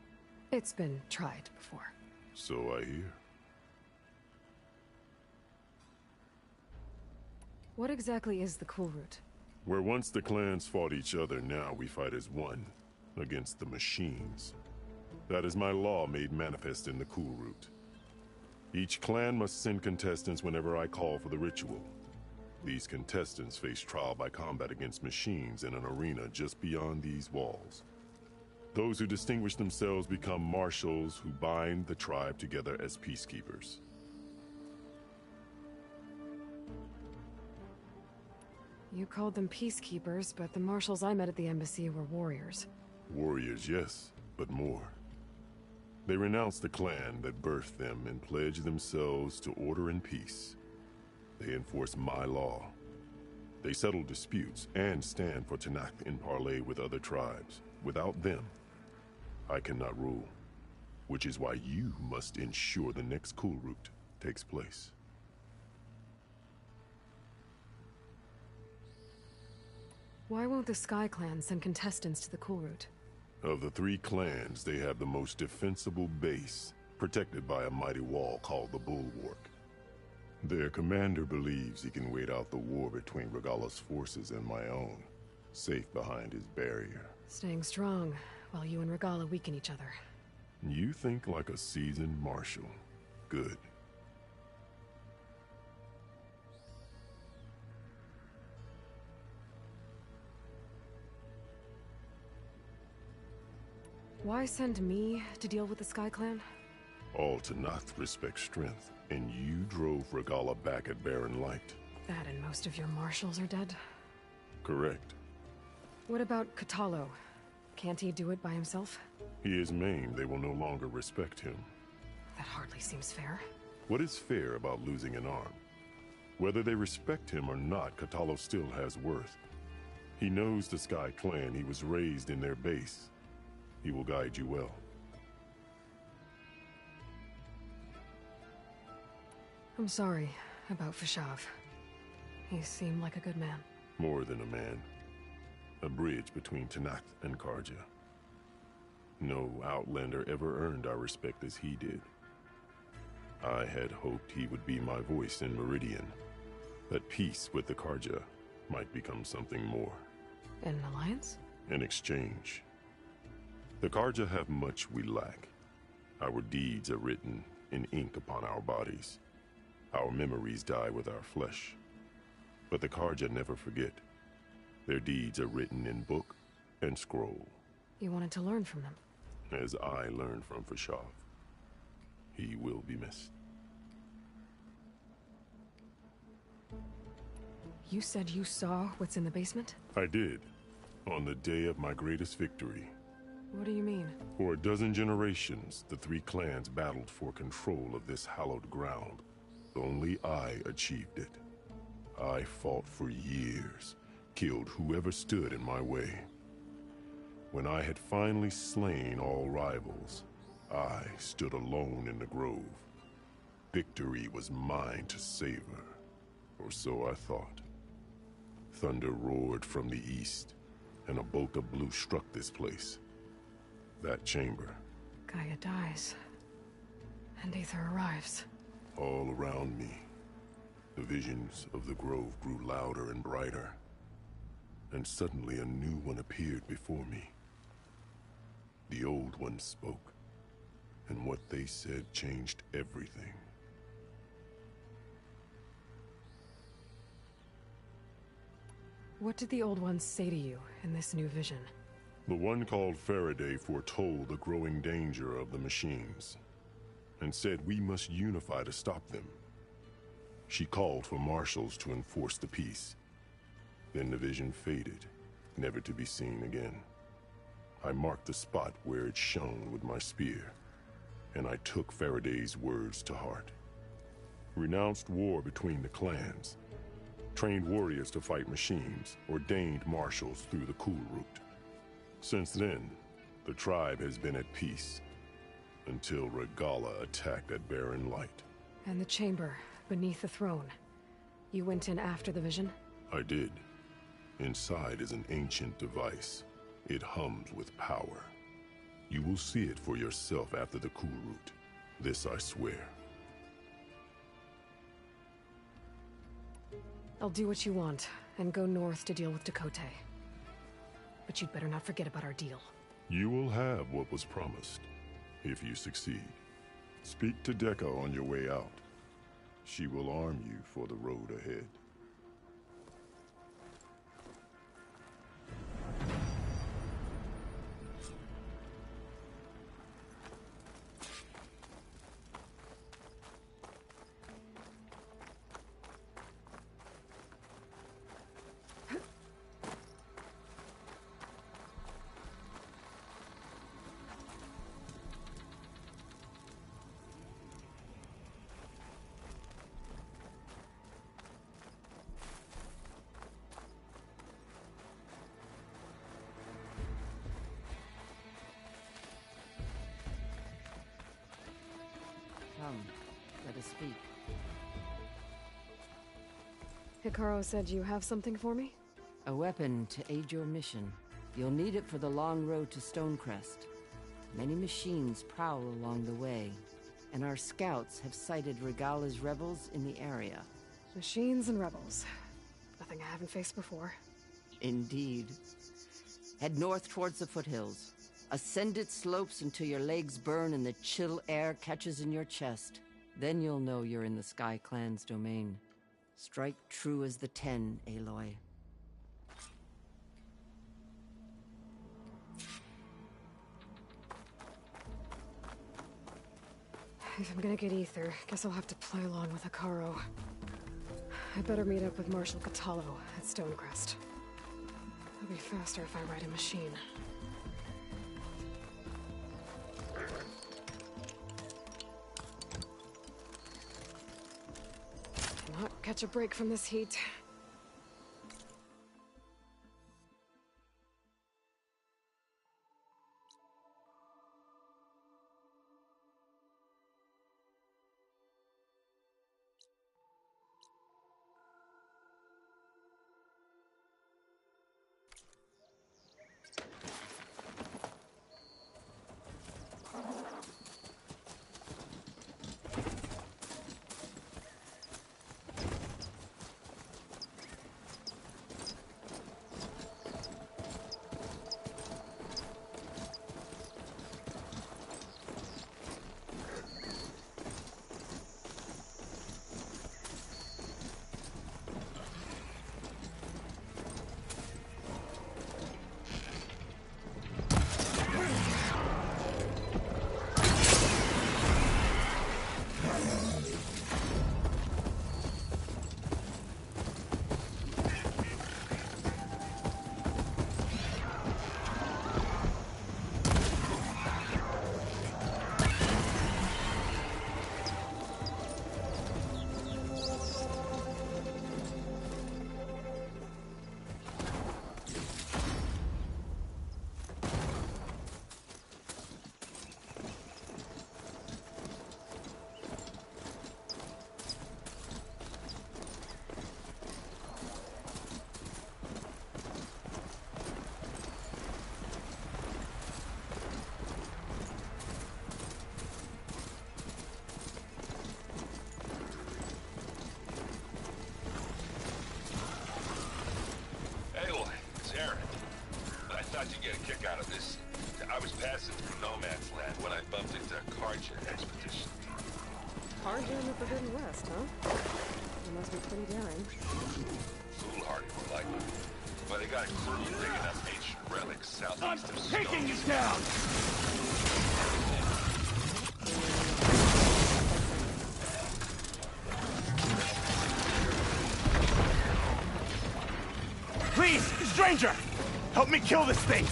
Speaker 2: It's been tried before.
Speaker 14: So I hear.
Speaker 2: What exactly is the Kulrut?
Speaker 14: Where once the clans fought each other, now we fight as one, against the machines. That is my law made manifest in the Kulrut. Each clan must send contestants whenever I call for the ritual. These contestants face trial by combat against machines in an arena just beyond these walls. Those who distinguish themselves become marshals who bind the tribe together as peacekeepers.
Speaker 2: You called them peacekeepers, but the marshals I met at the embassy were warriors.
Speaker 14: Warriors, yes, but more. They renounce the clan that birthed them and pledge themselves to order and peace. They enforce my law. They settle disputes and stand for Tenakth in parley with other tribes. Without them, I cannot rule. Which is why you must ensure the next Kulrut takes place.
Speaker 2: Why won't the Sky Clan send contestants to the Kulrut?
Speaker 14: Of the 3 clans, they have the most defensible base, protected by a mighty wall called the Bulwark. Their commander believes he can wait out the war between Regalla's forces and my own, safe behind his barrier.
Speaker 2: Staying strong, while you and Regalla weaken each other.
Speaker 14: You think like a seasoned marshal. Good.
Speaker 2: Why send me to deal with the Sky Clan?
Speaker 14: All Tenakth respect strength, and you drove Regalla back at Barren Light.
Speaker 2: That and most of your marshals are dead?
Speaker 14: Correct.
Speaker 2: What about Kotallo? Can't he do it by himself?
Speaker 14: He is maimed. They will no longer respect him.
Speaker 2: That hardly seems fair.
Speaker 14: What is fair about losing an arm? Whether they respect him or not, Kotallo still has worth. He knows the Sky Clan. He was raised in their base. He will guide you well.
Speaker 2: I'm sorry about Fashav. He seemed like a good man.
Speaker 14: More than a man. A bridge between Tenakth and Carja. No Outlander ever earned our respect as he did. I had hoped he would be my voice in Meridian. That peace with the Carja might become something more.
Speaker 2: An alliance?
Speaker 14: An exchange. The Carja have much we lack. Our deeds are written in ink upon our bodies. Our memories die with our flesh. But the Carja never forget. Their deeds are written in book and scroll.
Speaker 2: You wanted to learn from them?
Speaker 14: As I learned from Fashav. He will be missed.
Speaker 2: You said you saw what's in the basement?
Speaker 14: I did. On the day of my greatest victory.
Speaker 2: What do you mean?
Speaker 14: For a dozen generations, the 3 clans battled for control of this hallowed ground. Only I achieved it. I fought for years, killed whoever stood in my way. When I had finally slain all rivals, I stood alone in the grove. Victory was mine to savor, or so I thought. Thunder roared from the east, and a bolt of blue struck this place. That chamber.
Speaker 2: Gaia dies. And Aether arrives.
Speaker 14: All around me, the visions of the grove grew louder and brighter. And suddenly a new one appeared before me. The old one spoke, and what they said changed everything.
Speaker 2: What did the old ones say to you in this new vision?
Speaker 14: The one called Faraday foretold the growing danger of the machines, and said we must unify to stop them. She called for marshals to enforce the peace. Then the vision faded, never to be seen again. I marked the spot where it shone with my spear, and I took Faraday's words to heart. Renounced war between the clans, trained warriors to fight machines, ordained marshals through the Cool Route. Since then, the tribe has been at peace, until Regalla attacked at Barren Light.
Speaker 2: And the chamber, beneath the throne. You went in after the vision?
Speaker 14: I did. Inside is an ancient device. It hums with power. You will see it for yourself after the Cool Route. This I swear.
Speaker 2: I'll do what you want, and go north to deal with Dakota. But you'd better not forget about our deal.
Speaker 14: You will have what was promised, if you succeed. Speak to Dekka on your way out. She will arm you for the road ahead.
Speaker 12: Come, let us speak.
Speaker 2: Hekarro said you have something for me?
Speaker 12: A weapon to aid your mission. You'll need it for the long road to Stonecrest. Many machines prowl along the way, and our scouts have sighted Regalla's rebels in the area.
Speaker 2: Machines and rebels. Nothing I haven't faced before.
Speaker 12: Indeed. Head north towards the foothills. Ascend its slopes until your legs burn and the chill air catches in your chest. Then you'll know you're in the Sky Clan's domain. Strike true as the 10, Aloy.
Speaker 2: If I'm gonna get Aether, guess I'll have to play along with Hekarro. I better meet up with Marshal Kotallo at Stonecrest. It'll be faster if I ride a machine. Cannot catch a break from this heat.
Speaker 6: get a kick out of this. I was passing through No Man's Land when I bumped into a Carja expedition.
Speaker 2: Carja in the Forbidden West, huh? You must be pretty daring.
Speaker 6: Foolhardy, more likely. But they got a crew digging up ancient relics southeast of Stone.
Speaker 10: Taking you down! Please, stranger! Help me kill this thing!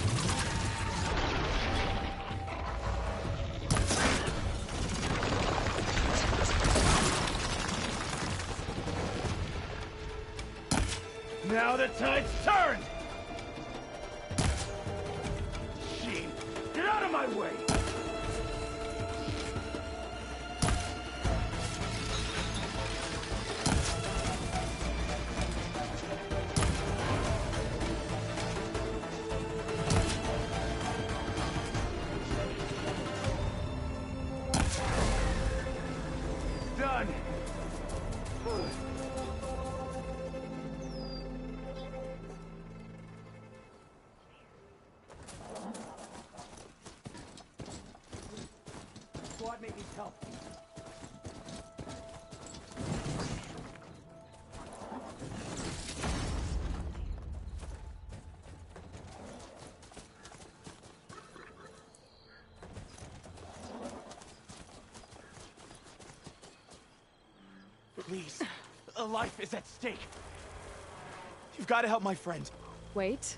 Speaker 10: Now the tide's turned! Sheen, get out of my way! Done! Squad mate needs help. Please, a life is at stake. You've got to help my friend.
Speaker 2: Wait.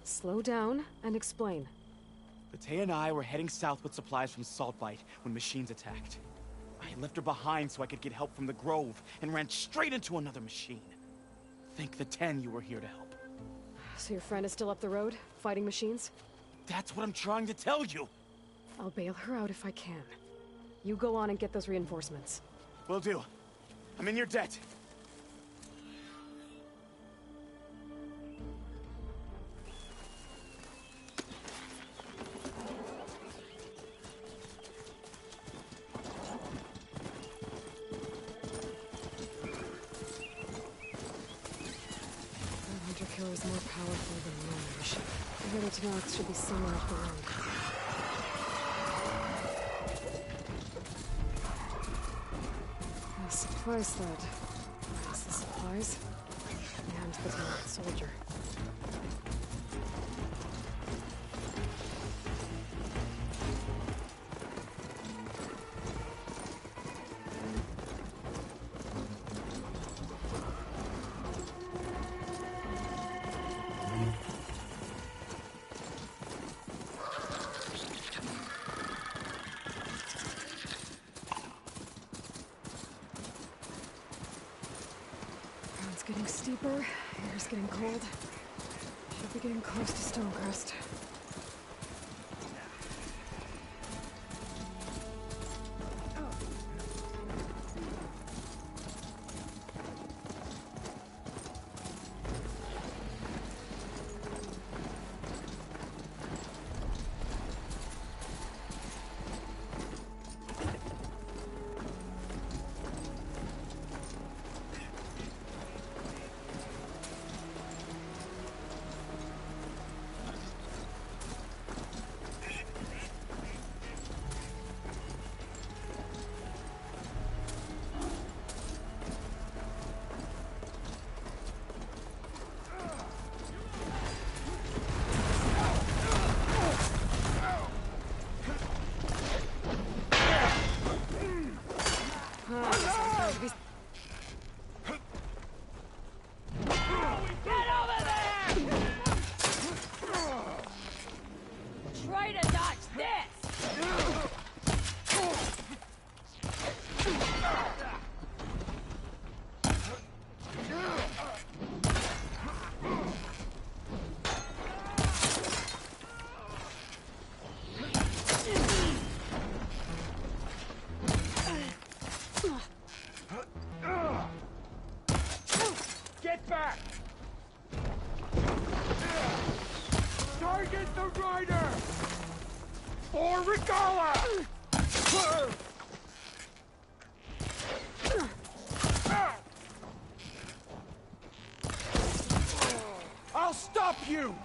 Speaker 2: Slow down and explain.
Speaker 10: Batey and I were heading south with supplies from Saltbite when machines attacked. I left her behind so I could get help from the Grove and ran straight into another machine. Thank the 10 you were here to help.
Speaker 2: So your friend is still up the road, fighting machines?
Speaker 10: That's what I'm trying to tell you.
Speaker 2: I'll bail her out if I can. You go on and get those reinforcements.
Speaker 10: Will do. I'm in your debt.
Speaker 2: Hunter Killer is more powerful than Mirage. The village knocks should be somewhere up the road. Supplies that. That's the supplies. And the Tenant soldier. Getting steeper, air's getting cold. Should be getting close to Stonecrest.
Speaker 10: Target the rider! For Regala! I'll stop you!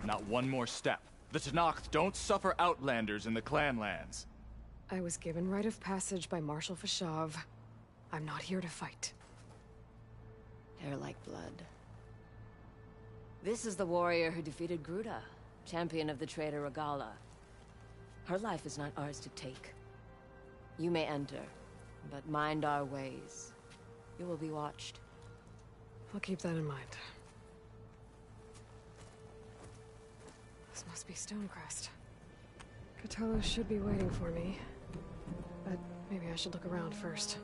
Speaker 10: Not one more step. The Tenakth don't suffer outlanders in the Clanlands.
Speaker 2: I was given rite of passage by Marshal Fashav. I'm not here to fight.
Speaker 15: Hair like blood. This is the warrior who defeated Gruda, champion of the traitor Regala. Her life is not ours to take. You may enter, but mind our ways. You will be watched.
Speaker 2: I'll keep that in mind. This must be Stonecrest. Cthulhu should be waiting for me. But maybe I should look around first.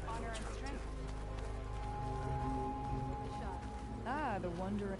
Speaker 9: Honor and strength. Ah, the wonder.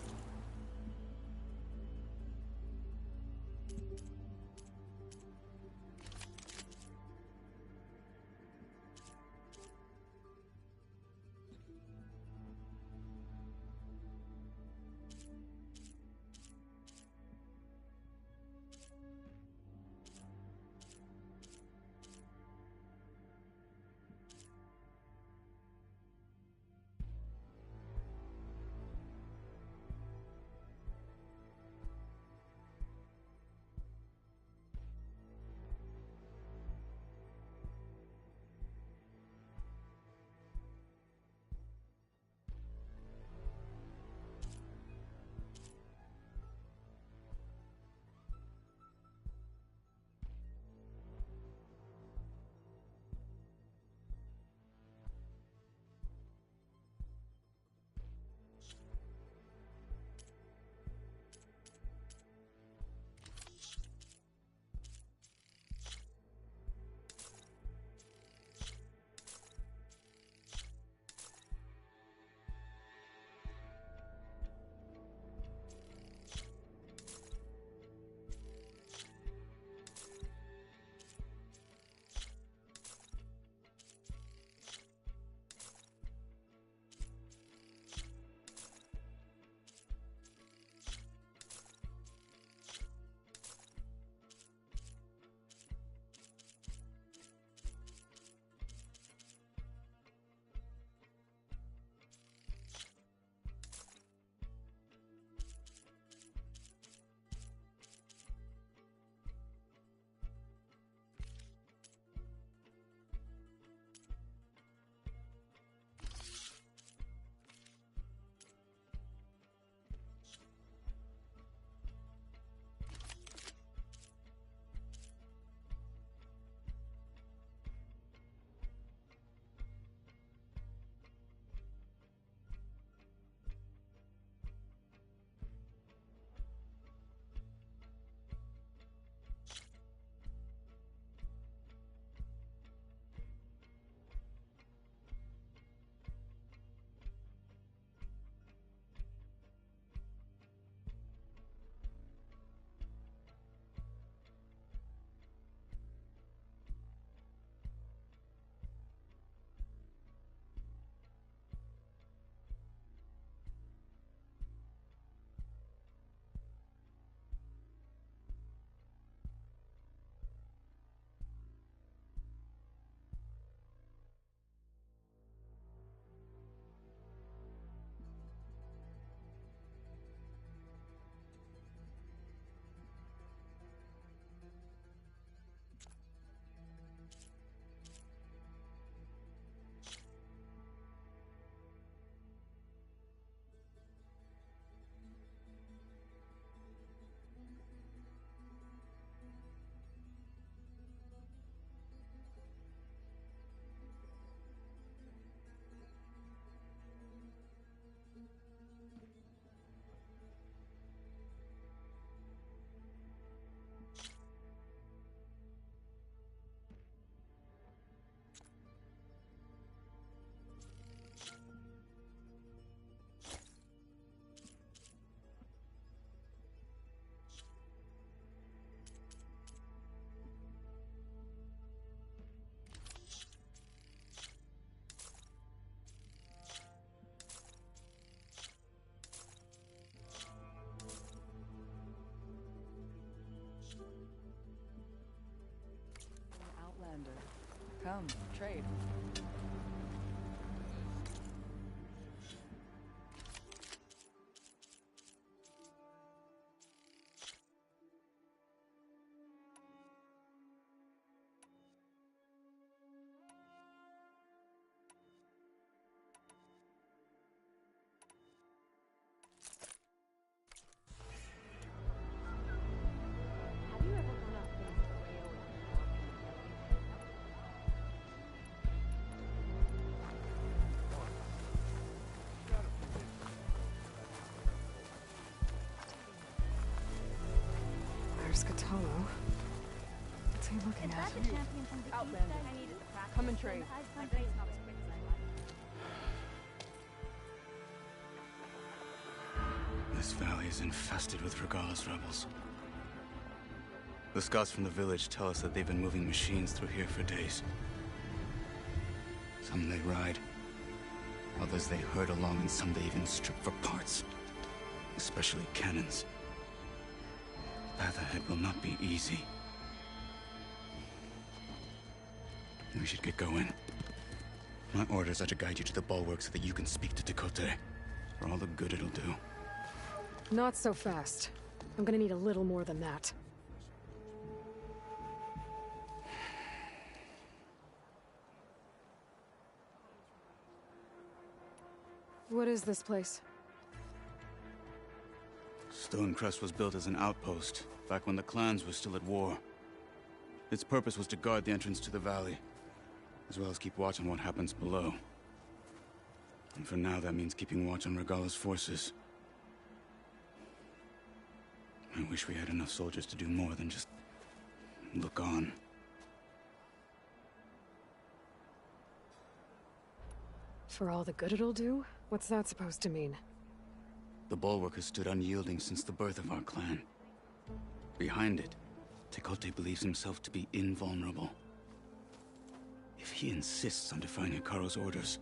Speaker 9: come. Trade.
Speaker 2: There's Kotallo. What's he looking at?
Speaker 9: Outlander. Come and trade.
Speaker 13: This valley is infested with Regalla's rebels. The scouts from the village tell us that they've been moving machines through here for days. Some they ride, others they herd along, and some they even strip for parts. Especially cannons. The path ahead will not be easy. We should get going. My orders are to guide you to the bulwark so that you can speak to Tekotteh. For all the good it'll do.
Speaker 2: Not so fast. I'm gonna need a little more than that. What is this place?
Speaker 13: Stonecrest was built as an outpost, back when the clans were still at war. Its purpose was to guard the entrance to the valley, as well as keep watch on what happens below. And for now, that means keeping watch on Regalla's forces. I wish we had enough soldiers to do more than just look on.
Speaker 2: For all the good it'll do? What's that supposed to mean?
Speaker 13: The bulwark has stood unyielding since the birth of our clan. Behind it, Tekotteh believes himself to be invulnerable. If he insists on defying Hekarro's orders,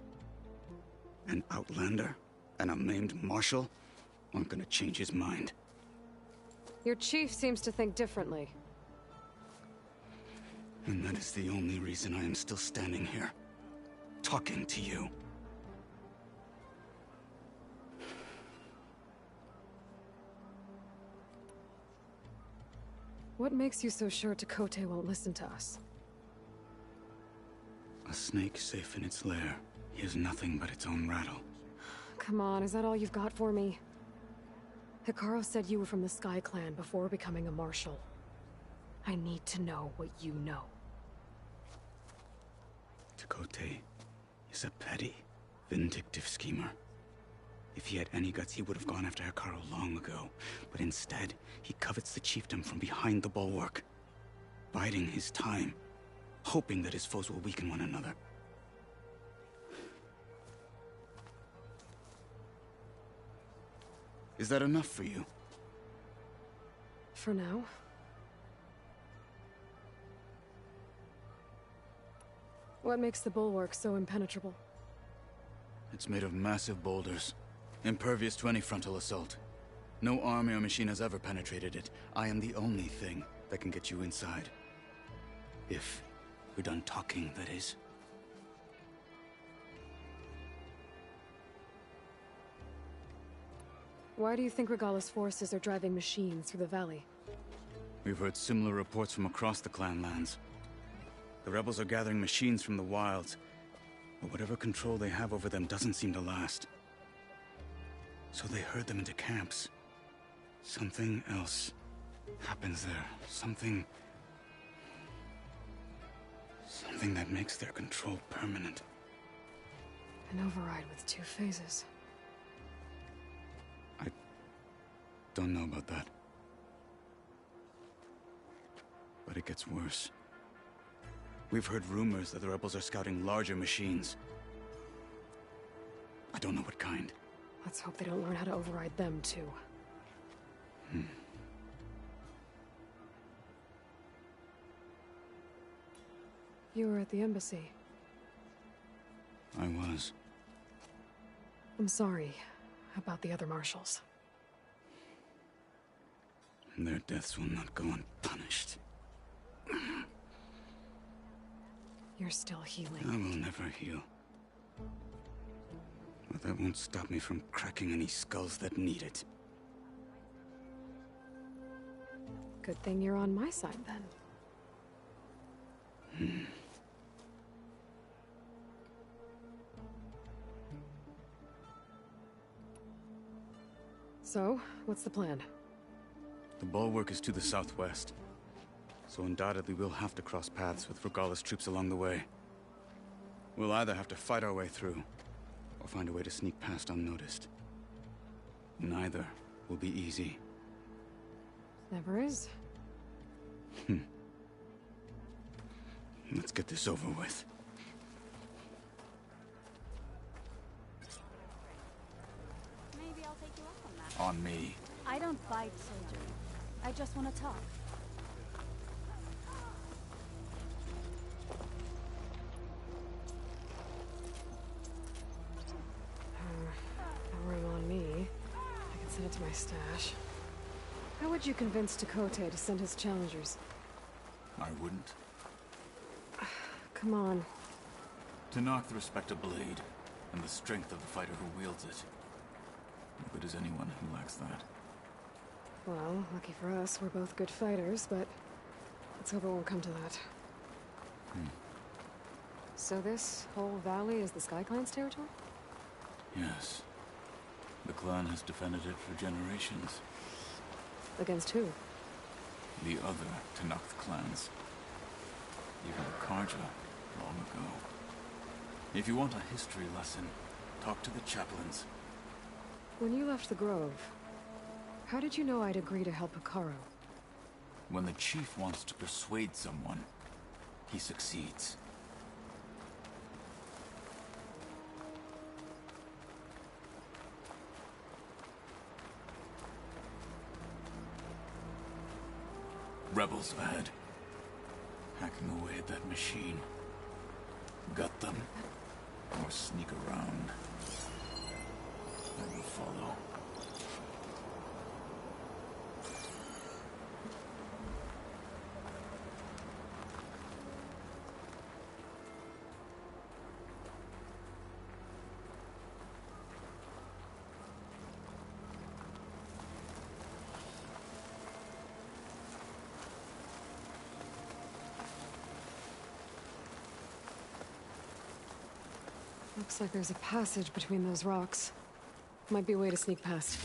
Speaker 13: an outlander and a maimed marshal aren't gonna change his mind.
Speaker 2: Your chief seems to think differently.
Speaker 13: And that is the only reason I am still standing here, talking to you.
Speaker 2: What makes you so sure Tekotteh won't listen to us?
Speaker 13: A snake safe in its lair hears nothing but its own rattle.
Speaker 2: Come on, is that all you've got for me? Hekarro said you were from the Sky Clan before becoming a marshal. I need to know what you know.
Speaker 13: Tekotteh is a petty, vindictive schemer. If he had any guts, he would have gone after Hekarro long ago. But instead, he covets the chiefdom from behind the bulwark, biding his time, hoping that his foes will weaken one another. Is that enough for you?
Speaker 2: For now. What makes the bulwark so impenetrable?
Speaker 13: It's made of massive boulders, impervious to any frontal assault. No army or machine has ever penetrated it. I am the only thing that can get you inside. If we're done talking, that is.
Speaker 2: Why do you think Regalla's forces are driving machines through the valley?
Speaker 13: We've heard similar reports from across the clan lands. The rebels are gathering machines from the wilds, but whatever control they have over them doesn't seem to last. So they herd them into camps. Something else happens there. Something that makes their control permanent.
Speaker 2: An override with 2 phases.
Speaker 13: I don't know about that. But it gets worse. We've heard rumors that the rebels are scouting larger machines. I don't know what kind.
Speaker 2: Let's hope they don't learn how to override them, too. You were at the embassy.
Speaker 13: I was.
Speaker 2: I'm sorry about the other marshals.
Speaker 13: Their deaths will not go unpunished.
Speaker 2: You're still healing.
Speaker 13: I will never heal. But that won't stop me from cracking any skulls that need it.
Speaker 2: Good thing you're on my side, then. So, what's the plan?
Speaker 13: The bulwark is to the southwest, so undoubtedly we'll have to cross paths with Regalla's troops along the way. We'll either have to fight our way through, or find a way to sneak past unnoticed. Neither will be easy.
Speaker 2: Never is.
Speaker 13: Let's get this over with.
Speaker 16: Maybe I'll take you up on that.
Speaker 13: On me.
Speaker 16: I don't fight, soldier. I just want to talk.
Speaker 2: No room on me. I can send it to my stash. How would you convince Tekotteh to send his challengers?
Speaker 13: I wouldn't.
Speaker 2: Come on.
Speaker 13: Tenakth the respect a blade, and the strength of the fighter who wields it. No good is anyone who lacks that.
Speaker 2: Well, lucky for us, we're both good fighters, but let's hope it won't come to that. So this whole valley is the Sky Clan's territory?
Speaker 13: Yes. The clan has defended it for generations.
Speaker 2: Against who?
Speaker 13: The other Tenakth clans. Even Karja, long ago. If you want a history lesson, talk to the chaplains.
Speaker 2: When you left the Grove, how did you know I'd agree to help Hekarro?
Speaker 13: When the chief wants to persuade someone, he succeeds. Rebels ahead. Hacking away at that machine. Gut them. Or sneak around. I will follow.
Speaker 2: Looks like there's a passage between those rocks. Might be a way to sneak past.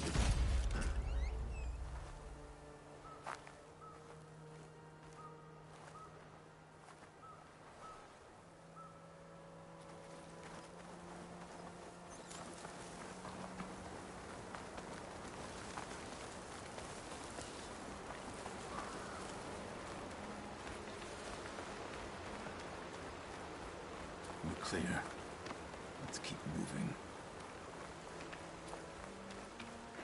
Speaker 13: We're clear. Let's keep moving.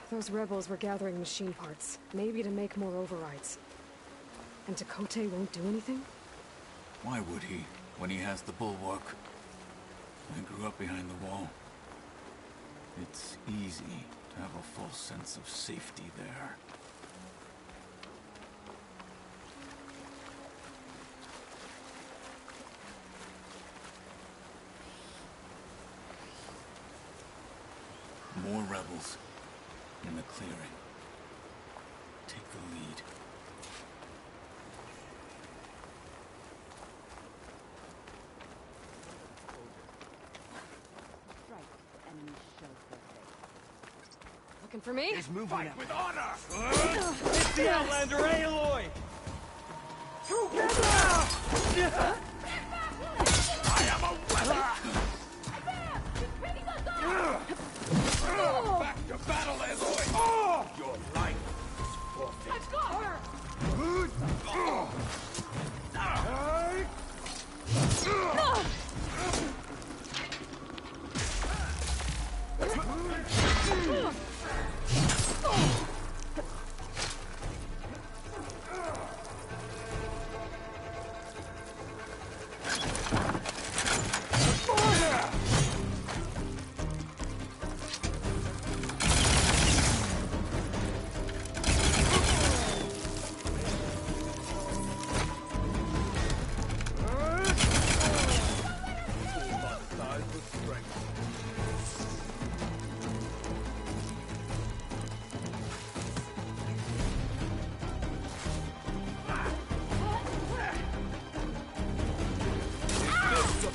Speaker 2: Those rebels were gathering machine parts, maybe to make more overrides. And Tekotteh won't do anything?
Speaker 13: Why would he, when he has the bulwark? I grew up behind the wall. It's easy to have a false sense of safety there. More rebels in the clearing. Take the lead.
Speaker 16: Strike. Enemy show their face.
Speaker 2: Looking for me?
Speaker 10: He's moving
Speaker 11: Fight
Speaker 10: now.
Speaker 11: with honor!
Speaker 10: It's the Outlander Aloy!
Speaker 11: I am a weapon! Back to battle, Aloy! Your life is forfeit. I've got her!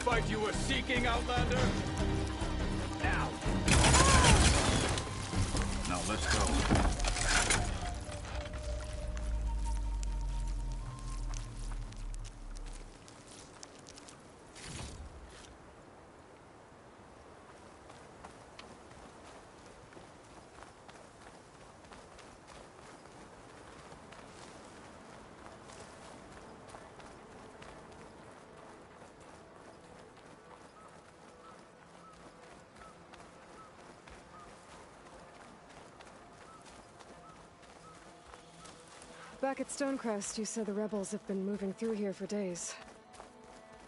Speaker 11: fight you were seeking, Outlander? Now!
Speaker 13: Now let's go.
Speaker 2: Back at Stonecrest, you said the rebels have been moving through here for days.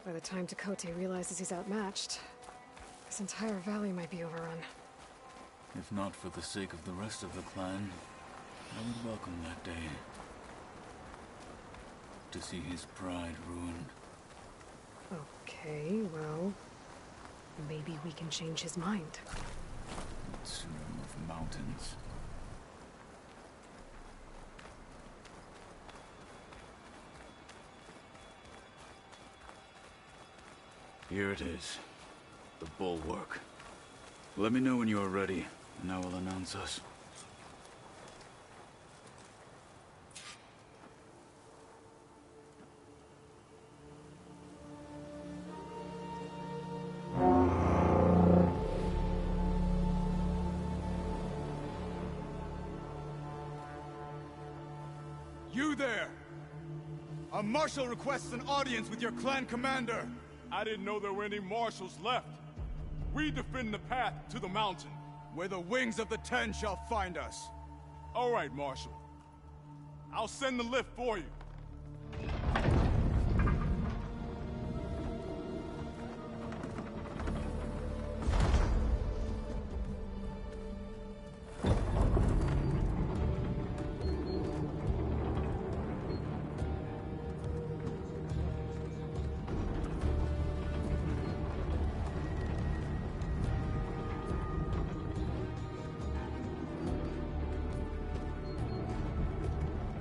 Speaker 2: By the time Tekotteh realizes he's outmatched, this entire valley might be overrun.
Speaker 13: If not for the sake of the rest of the clan, I would welcome that day. To see his pride ruined.
Speaker 2: Okay, well... maybe we can change his mind.
Speaker 13: Swarm of mountains. Here it is. The bulwark. Let me know when you are ready, and I will announce us.
Speaker 11: You there! A marshal requests an audience with your clan commander.
Speaker 17: I didn't know there were any marshals left. We defend the path to the mountain.
Speaker 11: Where the wings of the Ten shall find us.
Speaker 17: All right, Marshal. I'll send the lift for you.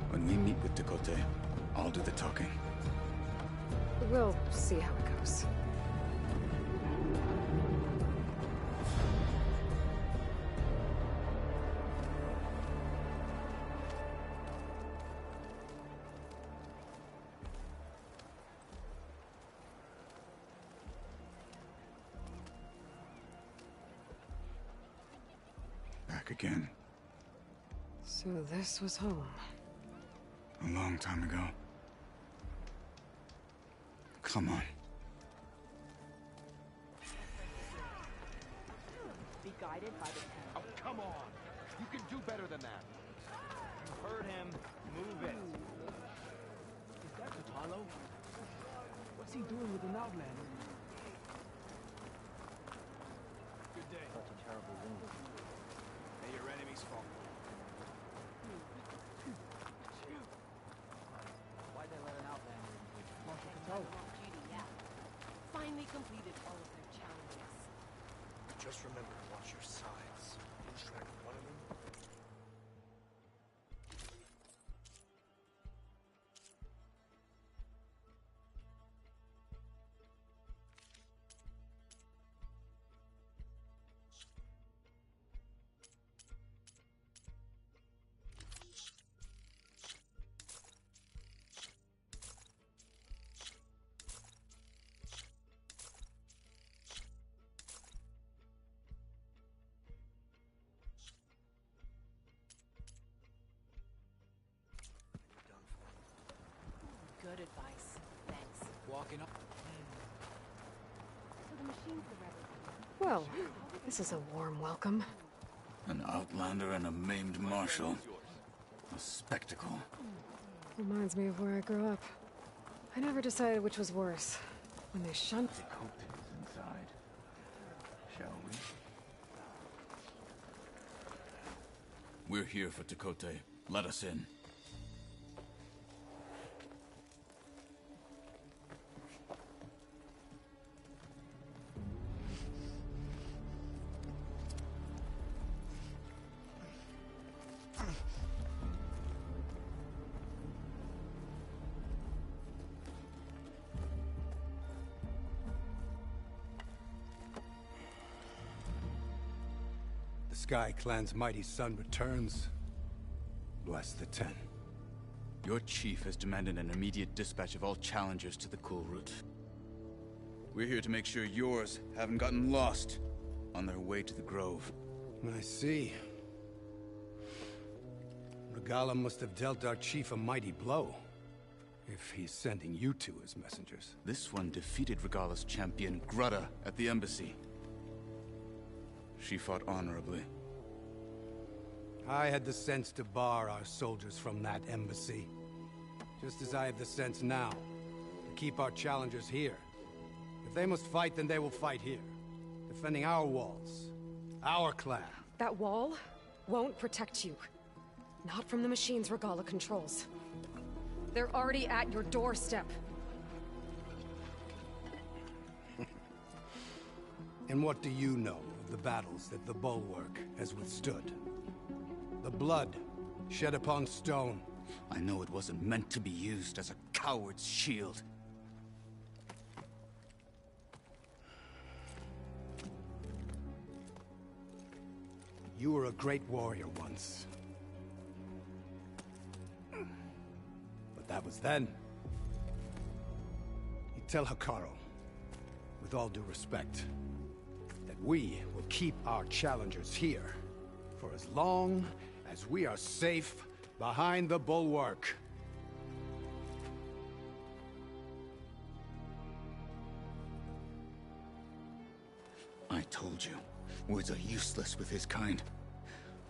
Speaker 13: When we meet with Tekotteh, I'll do the talking.
Speaker 2: We'll see how it goes.
Speaker 13: Back again.
Speaker 2: So this was home.
Speaker 13: A long time ago. Come on.
Speaker 10: Be guided by the Ten. Oh, come on! You can do better than that. You heard him. Move it.
Speaker 11: Is that Kotallo? What's he doing with an Outlander? Good day.
Speaker 10: Such a terrible wound.
Speaker 11: May your enemies fall.
Speaker 10: Why'd they let an Outlander in here?
Speaker 11: Marshal Kotallo.
Speaker 15: Finally completed all of their challenges.
Speaker 11: Just remember to watch your sides. Lose track of one of them.
Speaker 15: Good advice. Thanks.
Speaker 11: Walking up.
Speaker 16: So the machine's the rebels.
Speaker 2: Well, this is a warm welcome.
Speaker 13: An Outlander and a maimed marshal. A spectacle.
Speaker 2: Reminds me of where I grew up. I never decided which was worse. When they shunned...
Speaker 13: Tekotteh is inside. Shall we? We're here for Tekotteh. Let us in.
Speaker 18: Sky Clan's mighty son returns, bless the Ten.
Speaker 13: Your chief has demanded an immediate dispatch of all challengers to the Cool Route. We're here to make sure yours haven't gotten lost on their way to the Grove.
Speaker 18: I see. Regalla must have dealt our chief a mighty blow, if he's sending you two as messengers.
Speaker 13: This one defeated Regalla's champion, Grudda, at the embassy. She fought honorably.
Speaker 18: I had the sense to bar our soldiers from that embassy. Just as I have the sense now to keep our challengers here. If they must fight, then they will fight here. Defending our walls. Our clan.
Speaker 2: That wall won't protect you. Not from the machines Regalla controls. They're already at your doorstep.
Speaker 18: And what do you know of the battles that the Bulwark has withstood? The blood shed upon stone.
Speaker 13: I know it wasn't meant to be used as a coward's shield.
Speaker 18: You were a great warrior once. But that was then. You tell Hekarro, with all due respect, that we will keep our challengers here for as long as we are safe behind the Bulwark.
Speaker 13: I told you, words are useless with his kind.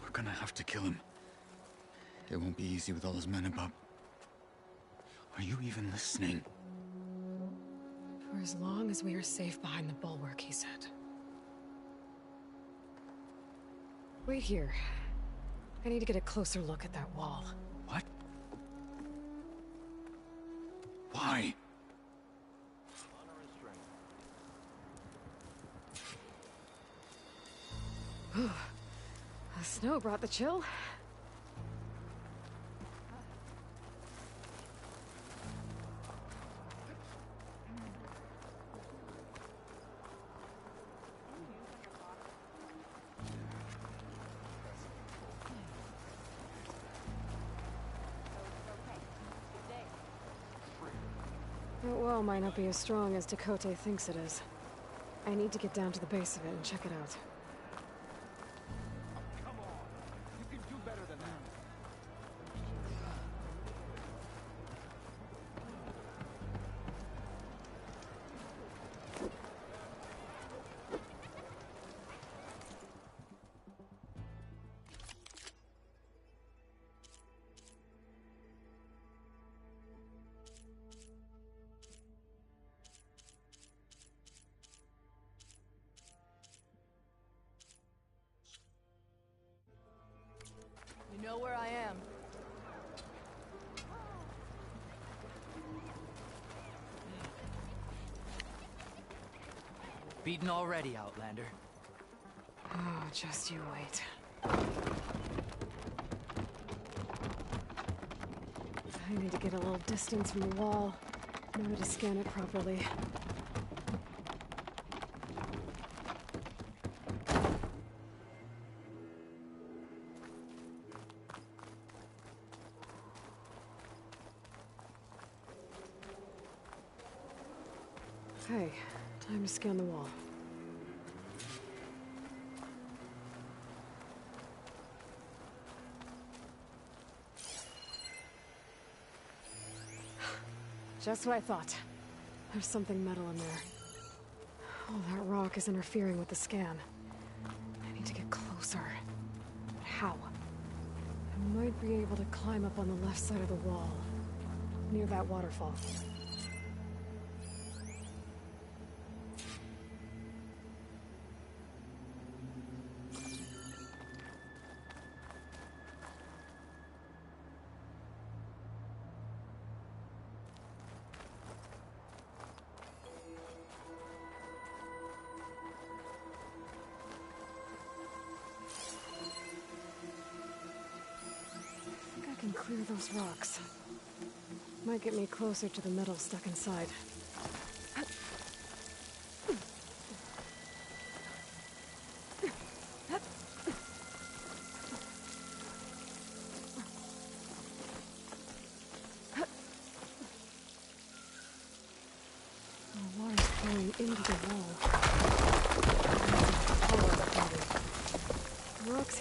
Speaker 13: We're gonna have to kill him. It won't be easy with all his men about. Are you even listening?
Speaker 2: For as long as we are safe behind the Bulwark, he said. Wait here. I need to get a closer look at that wall.
Speaker 13: What? Why?
Speaker 2: The snow brought the chill. That wall might not be as strong as Tekotteh thinks it is. I need to get down to the base of it and check it out.
Speaker 9: You know where I am.
Speaker 19: Beaten already, Outlander.
Speaker 2: Oh, just you wait. I need to get a little distance from the wall in order to scan it properly. Okay, time to scan the wall. Just what I thought. There's something metal in there. Oh, that rock is interfering with the scan. I need to get closer. But how? I might be able to climb up on the left side of the wall, near that waterfall. Clear those rocks. Might get me closer to the metal stuck inside.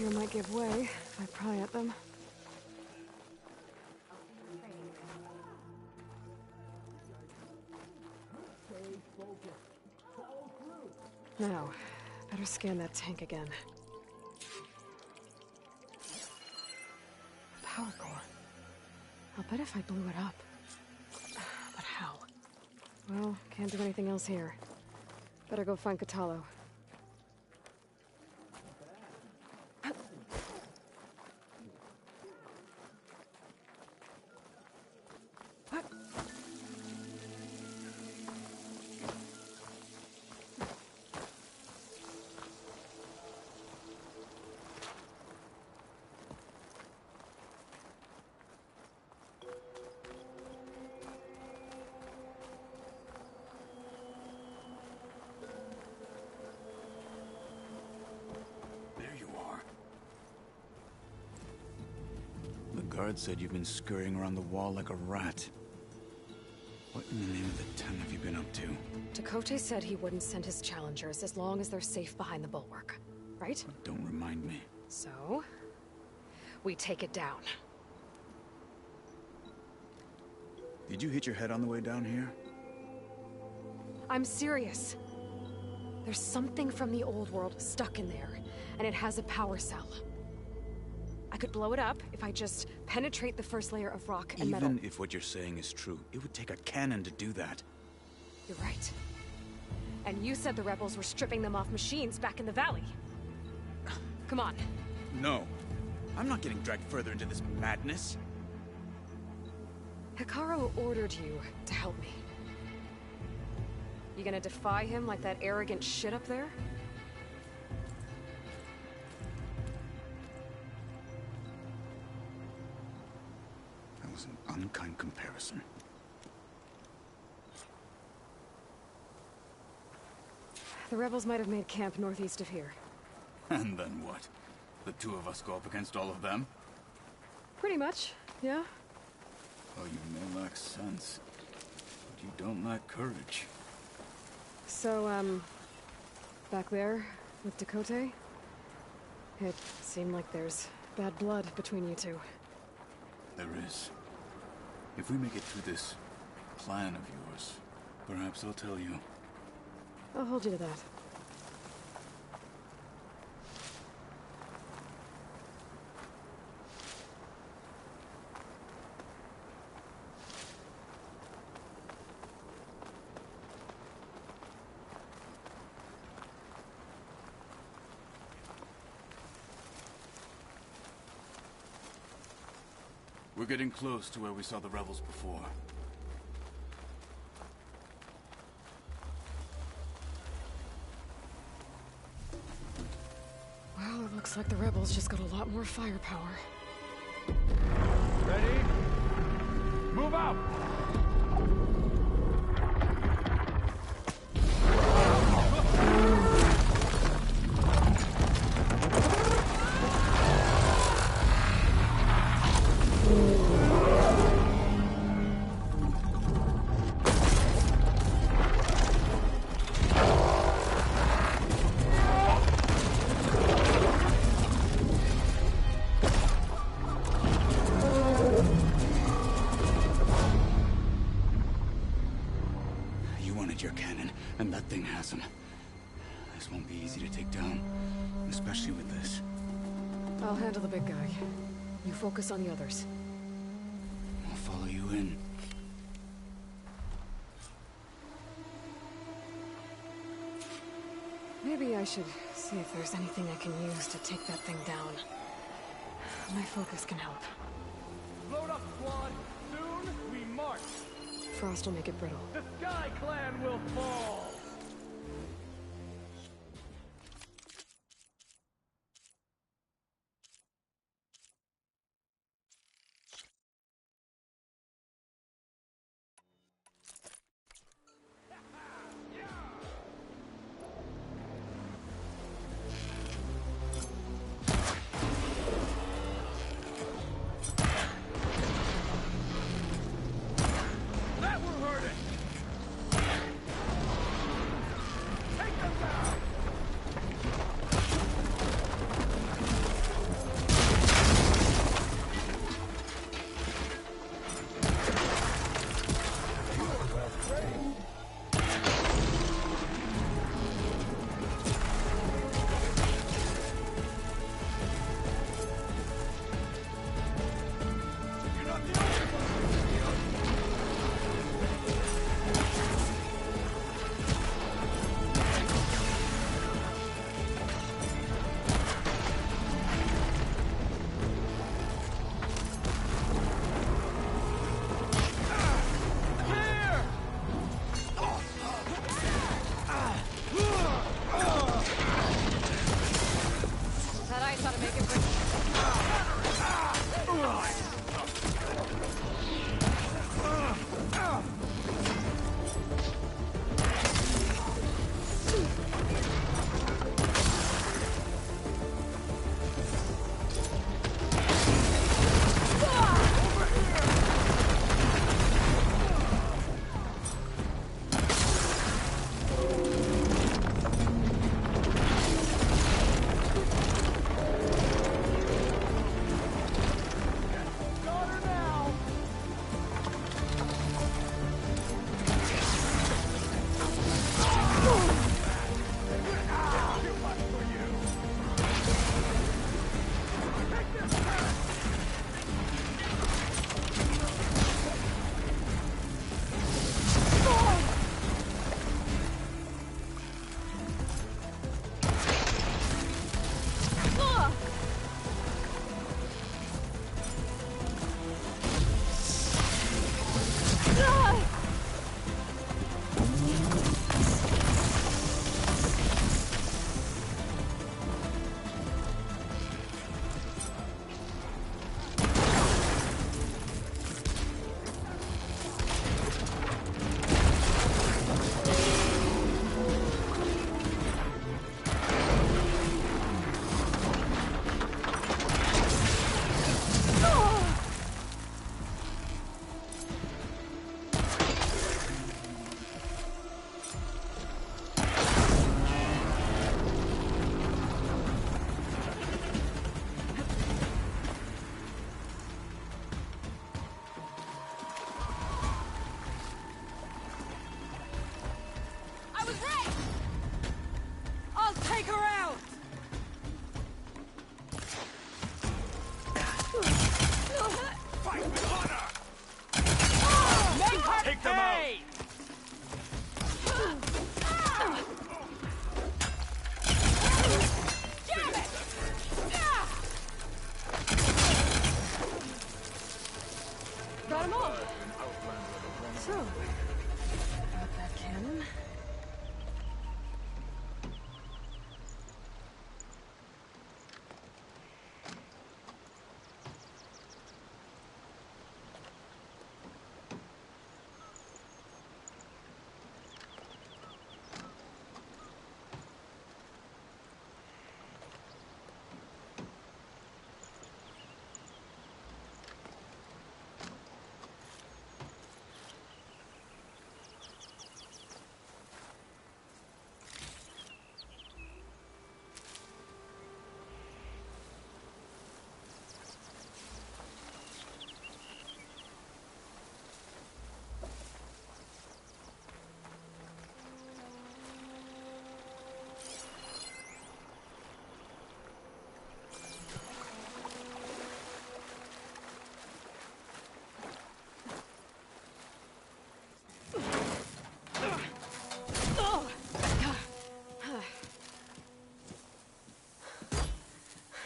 Speaker 2: here might give way if I pry at them. Now, better scan that tank again. Power core. I'll bet if I blew it up. But how? Well, can't do anything else here. Better go find Kotallo.
Speaker 13: The guard said you've been scurrying around the wall like a rat. What in the name of the Ten have you been up to?
Speaker 2: Tekotteh said he wouldn't send his challengers as long as they're safe behind the bulwark, right?
Speaker 13: Don't remind me.
Speaker 2: So, we take it down.
Speaker 13: Did you hit your head on the way down here?
Speaker 2: I'm serious. There's something from the old world stuck in there, and it has a power cell. I could blow it up if I just penetrate the first layer of rock and metal.
Speaker 13: Even if what you're saying is true, it would take a cannon to do that.
Speaker 2: You're right. And you said the rebels were stripping them off machines back in the valley. Come on.
Speaker 13: No. I'm not getting dragged further into this madness.
Speaker 2: Hekarro ordered you to help me. You gonna defy him like that arrogant shit up there?
Speaker 13: That was an unkind comparison.
Speaker 2: The rebels might have made camp northeast of here.
Speaker 13: And then what? The two of us go up against all of them?
Speaker 2: Pretty much, yeah.
Speaker 13: Oh, you may lack sense, but you don't lack courage.
Speaker 2: So, back there, with Tekotteh, it seemed like there's bad blood between you two.
Speaker 13: There is. If we make it through this plan of yours, perhaps I'll tell you.
Speaker 2: I'll hold you to that.
Speaker 13: We're getting close to where we saw the rebels before.
Speaker 2: Well, it looks like the rebels just got a lot more firepower.
Speaker 17: Ready? Move out!
Speaker 13: Your cannon, and that thing has him. This won't be easy to take down, especially with this.
Speaker 2: I'll handle the big guy. You focus on the others.
Speaker 13: I'll follow you in.
Speaker 2: Maybe I should see if there's anything I can use to take that thing down. My focus can help.
Speaker 17: Load up, squad! Soon we march!
Speaker 2: Frost will make it brittle.
Speaker 17: The Sky Clan will fall! Take them out!
Speaker 2: Got them all. So, got that cannon.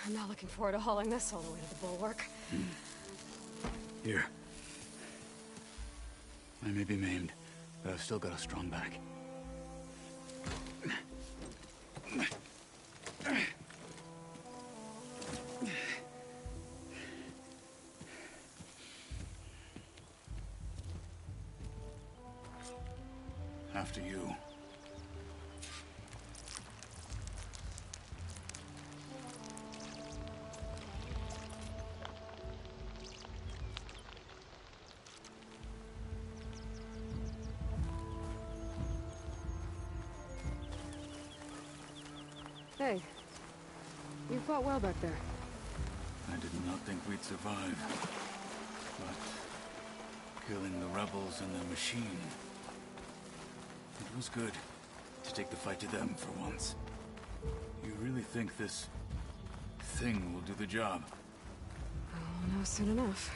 Speaker 2: I'm not looking forward to hauling this all the way to the bulwark.
Speaker 13: Here. I may be maimed, but I've still got a strong back. After you.
Speaker 2: Hey, you fought well back there.
Speaker 13: I did not think we'd survive. But killing the rebels and the machine... it was good to take the fight to them for once. You really think this thing will do the job?
Speaker 2: I'll know soon enough.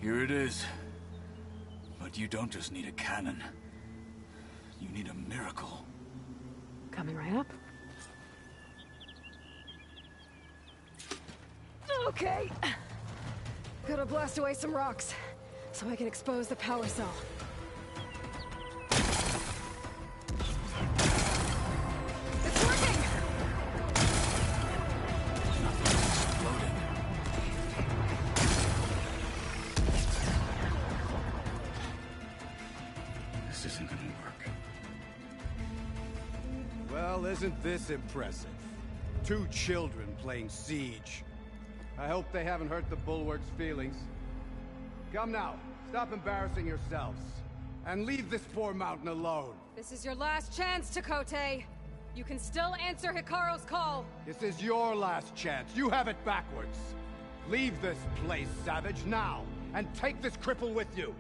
Speaker 13: Here it is. But you don't just need a cannon. You need a miracle.
Speaker 2: Coming right up. Okay. Gotta blast away some rocks, so I can expose the power cell. It's working!
Speaker 13: This isn't gonna work.
Speaker 18: Well, isn't this impressive? 2 children playing siege. I hope they haven't hurt the Bulwark's feelings. Come now, stop embarrassing yourselves. And leave this poor mountain alone.
Speaker 2: This is your last chance, Chakotay. You can still answer Hikaru's call.
Speaker 18: This is your last chance. You have it backwards. Leave this place, Savage, now. And take this cripple with you.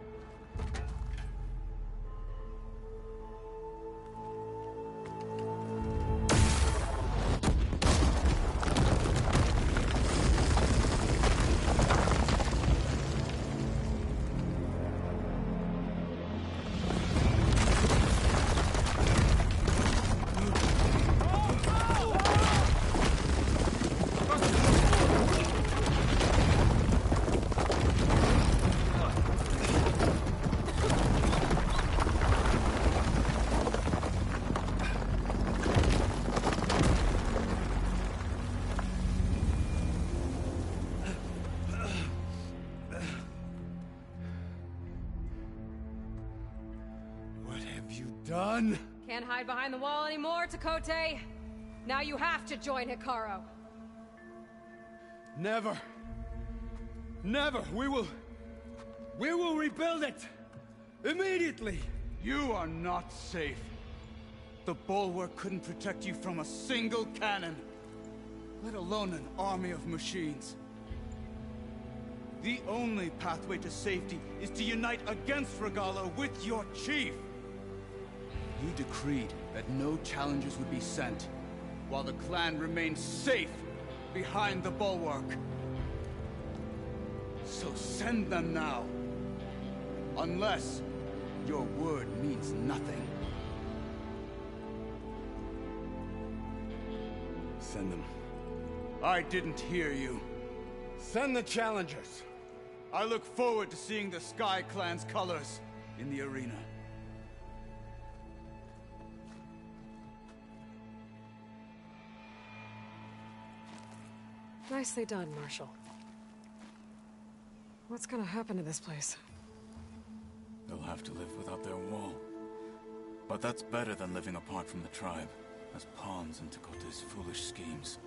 Speaker 18: Run!
Speaker 2: Can't hide behind the wall anymore, Tekote. Now you have to join Hikaru.
Speaker 18: Never. Never! We will rebuild it! Immediately! You are not safe. The bulwark couldn't protect you from a single cannon, let alone an army of machines. The only pathway to safety is to unite against Regalla with your chief. You decreed that no challengers would be sent, while the clan remained safe behind the bulwark. So send them now. Unless your word means nothing. Send them. I didn't hear you. Send the challengers. I look forward to seeing the Sky Clan's colors in the arena.
Speaker 2: Nicely done, Marshal. What's gonna happen to this place?
Speaker 13: They'll have to live without their wall. But that's better than living apart from the tribe, as pawns in Tekote's foolish schemes.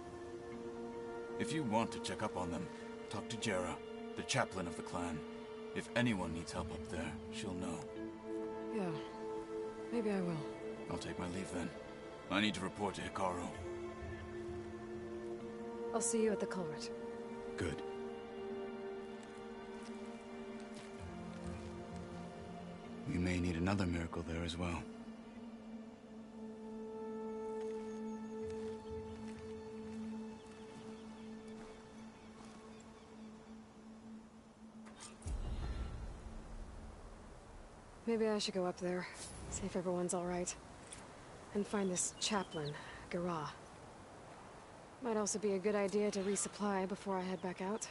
Speaker 13: If you want to check up on them, talk to Jera, the chaplain of the clan. If anyone needs help up there, she'll know.
Speaker 2: Yeah, maybe I will.
Speaker 13: I'll take my leave then. I need to report to Hikaru.
Speaker 2: I'll see you at the culvert.
Speaker 13: Good. We may need another miracle there as well.
Speaker 2: Maybe I should go up there, see if everyone's all right. And find this chaplain, Garah. Might also be a good idea to resupply before I head back out.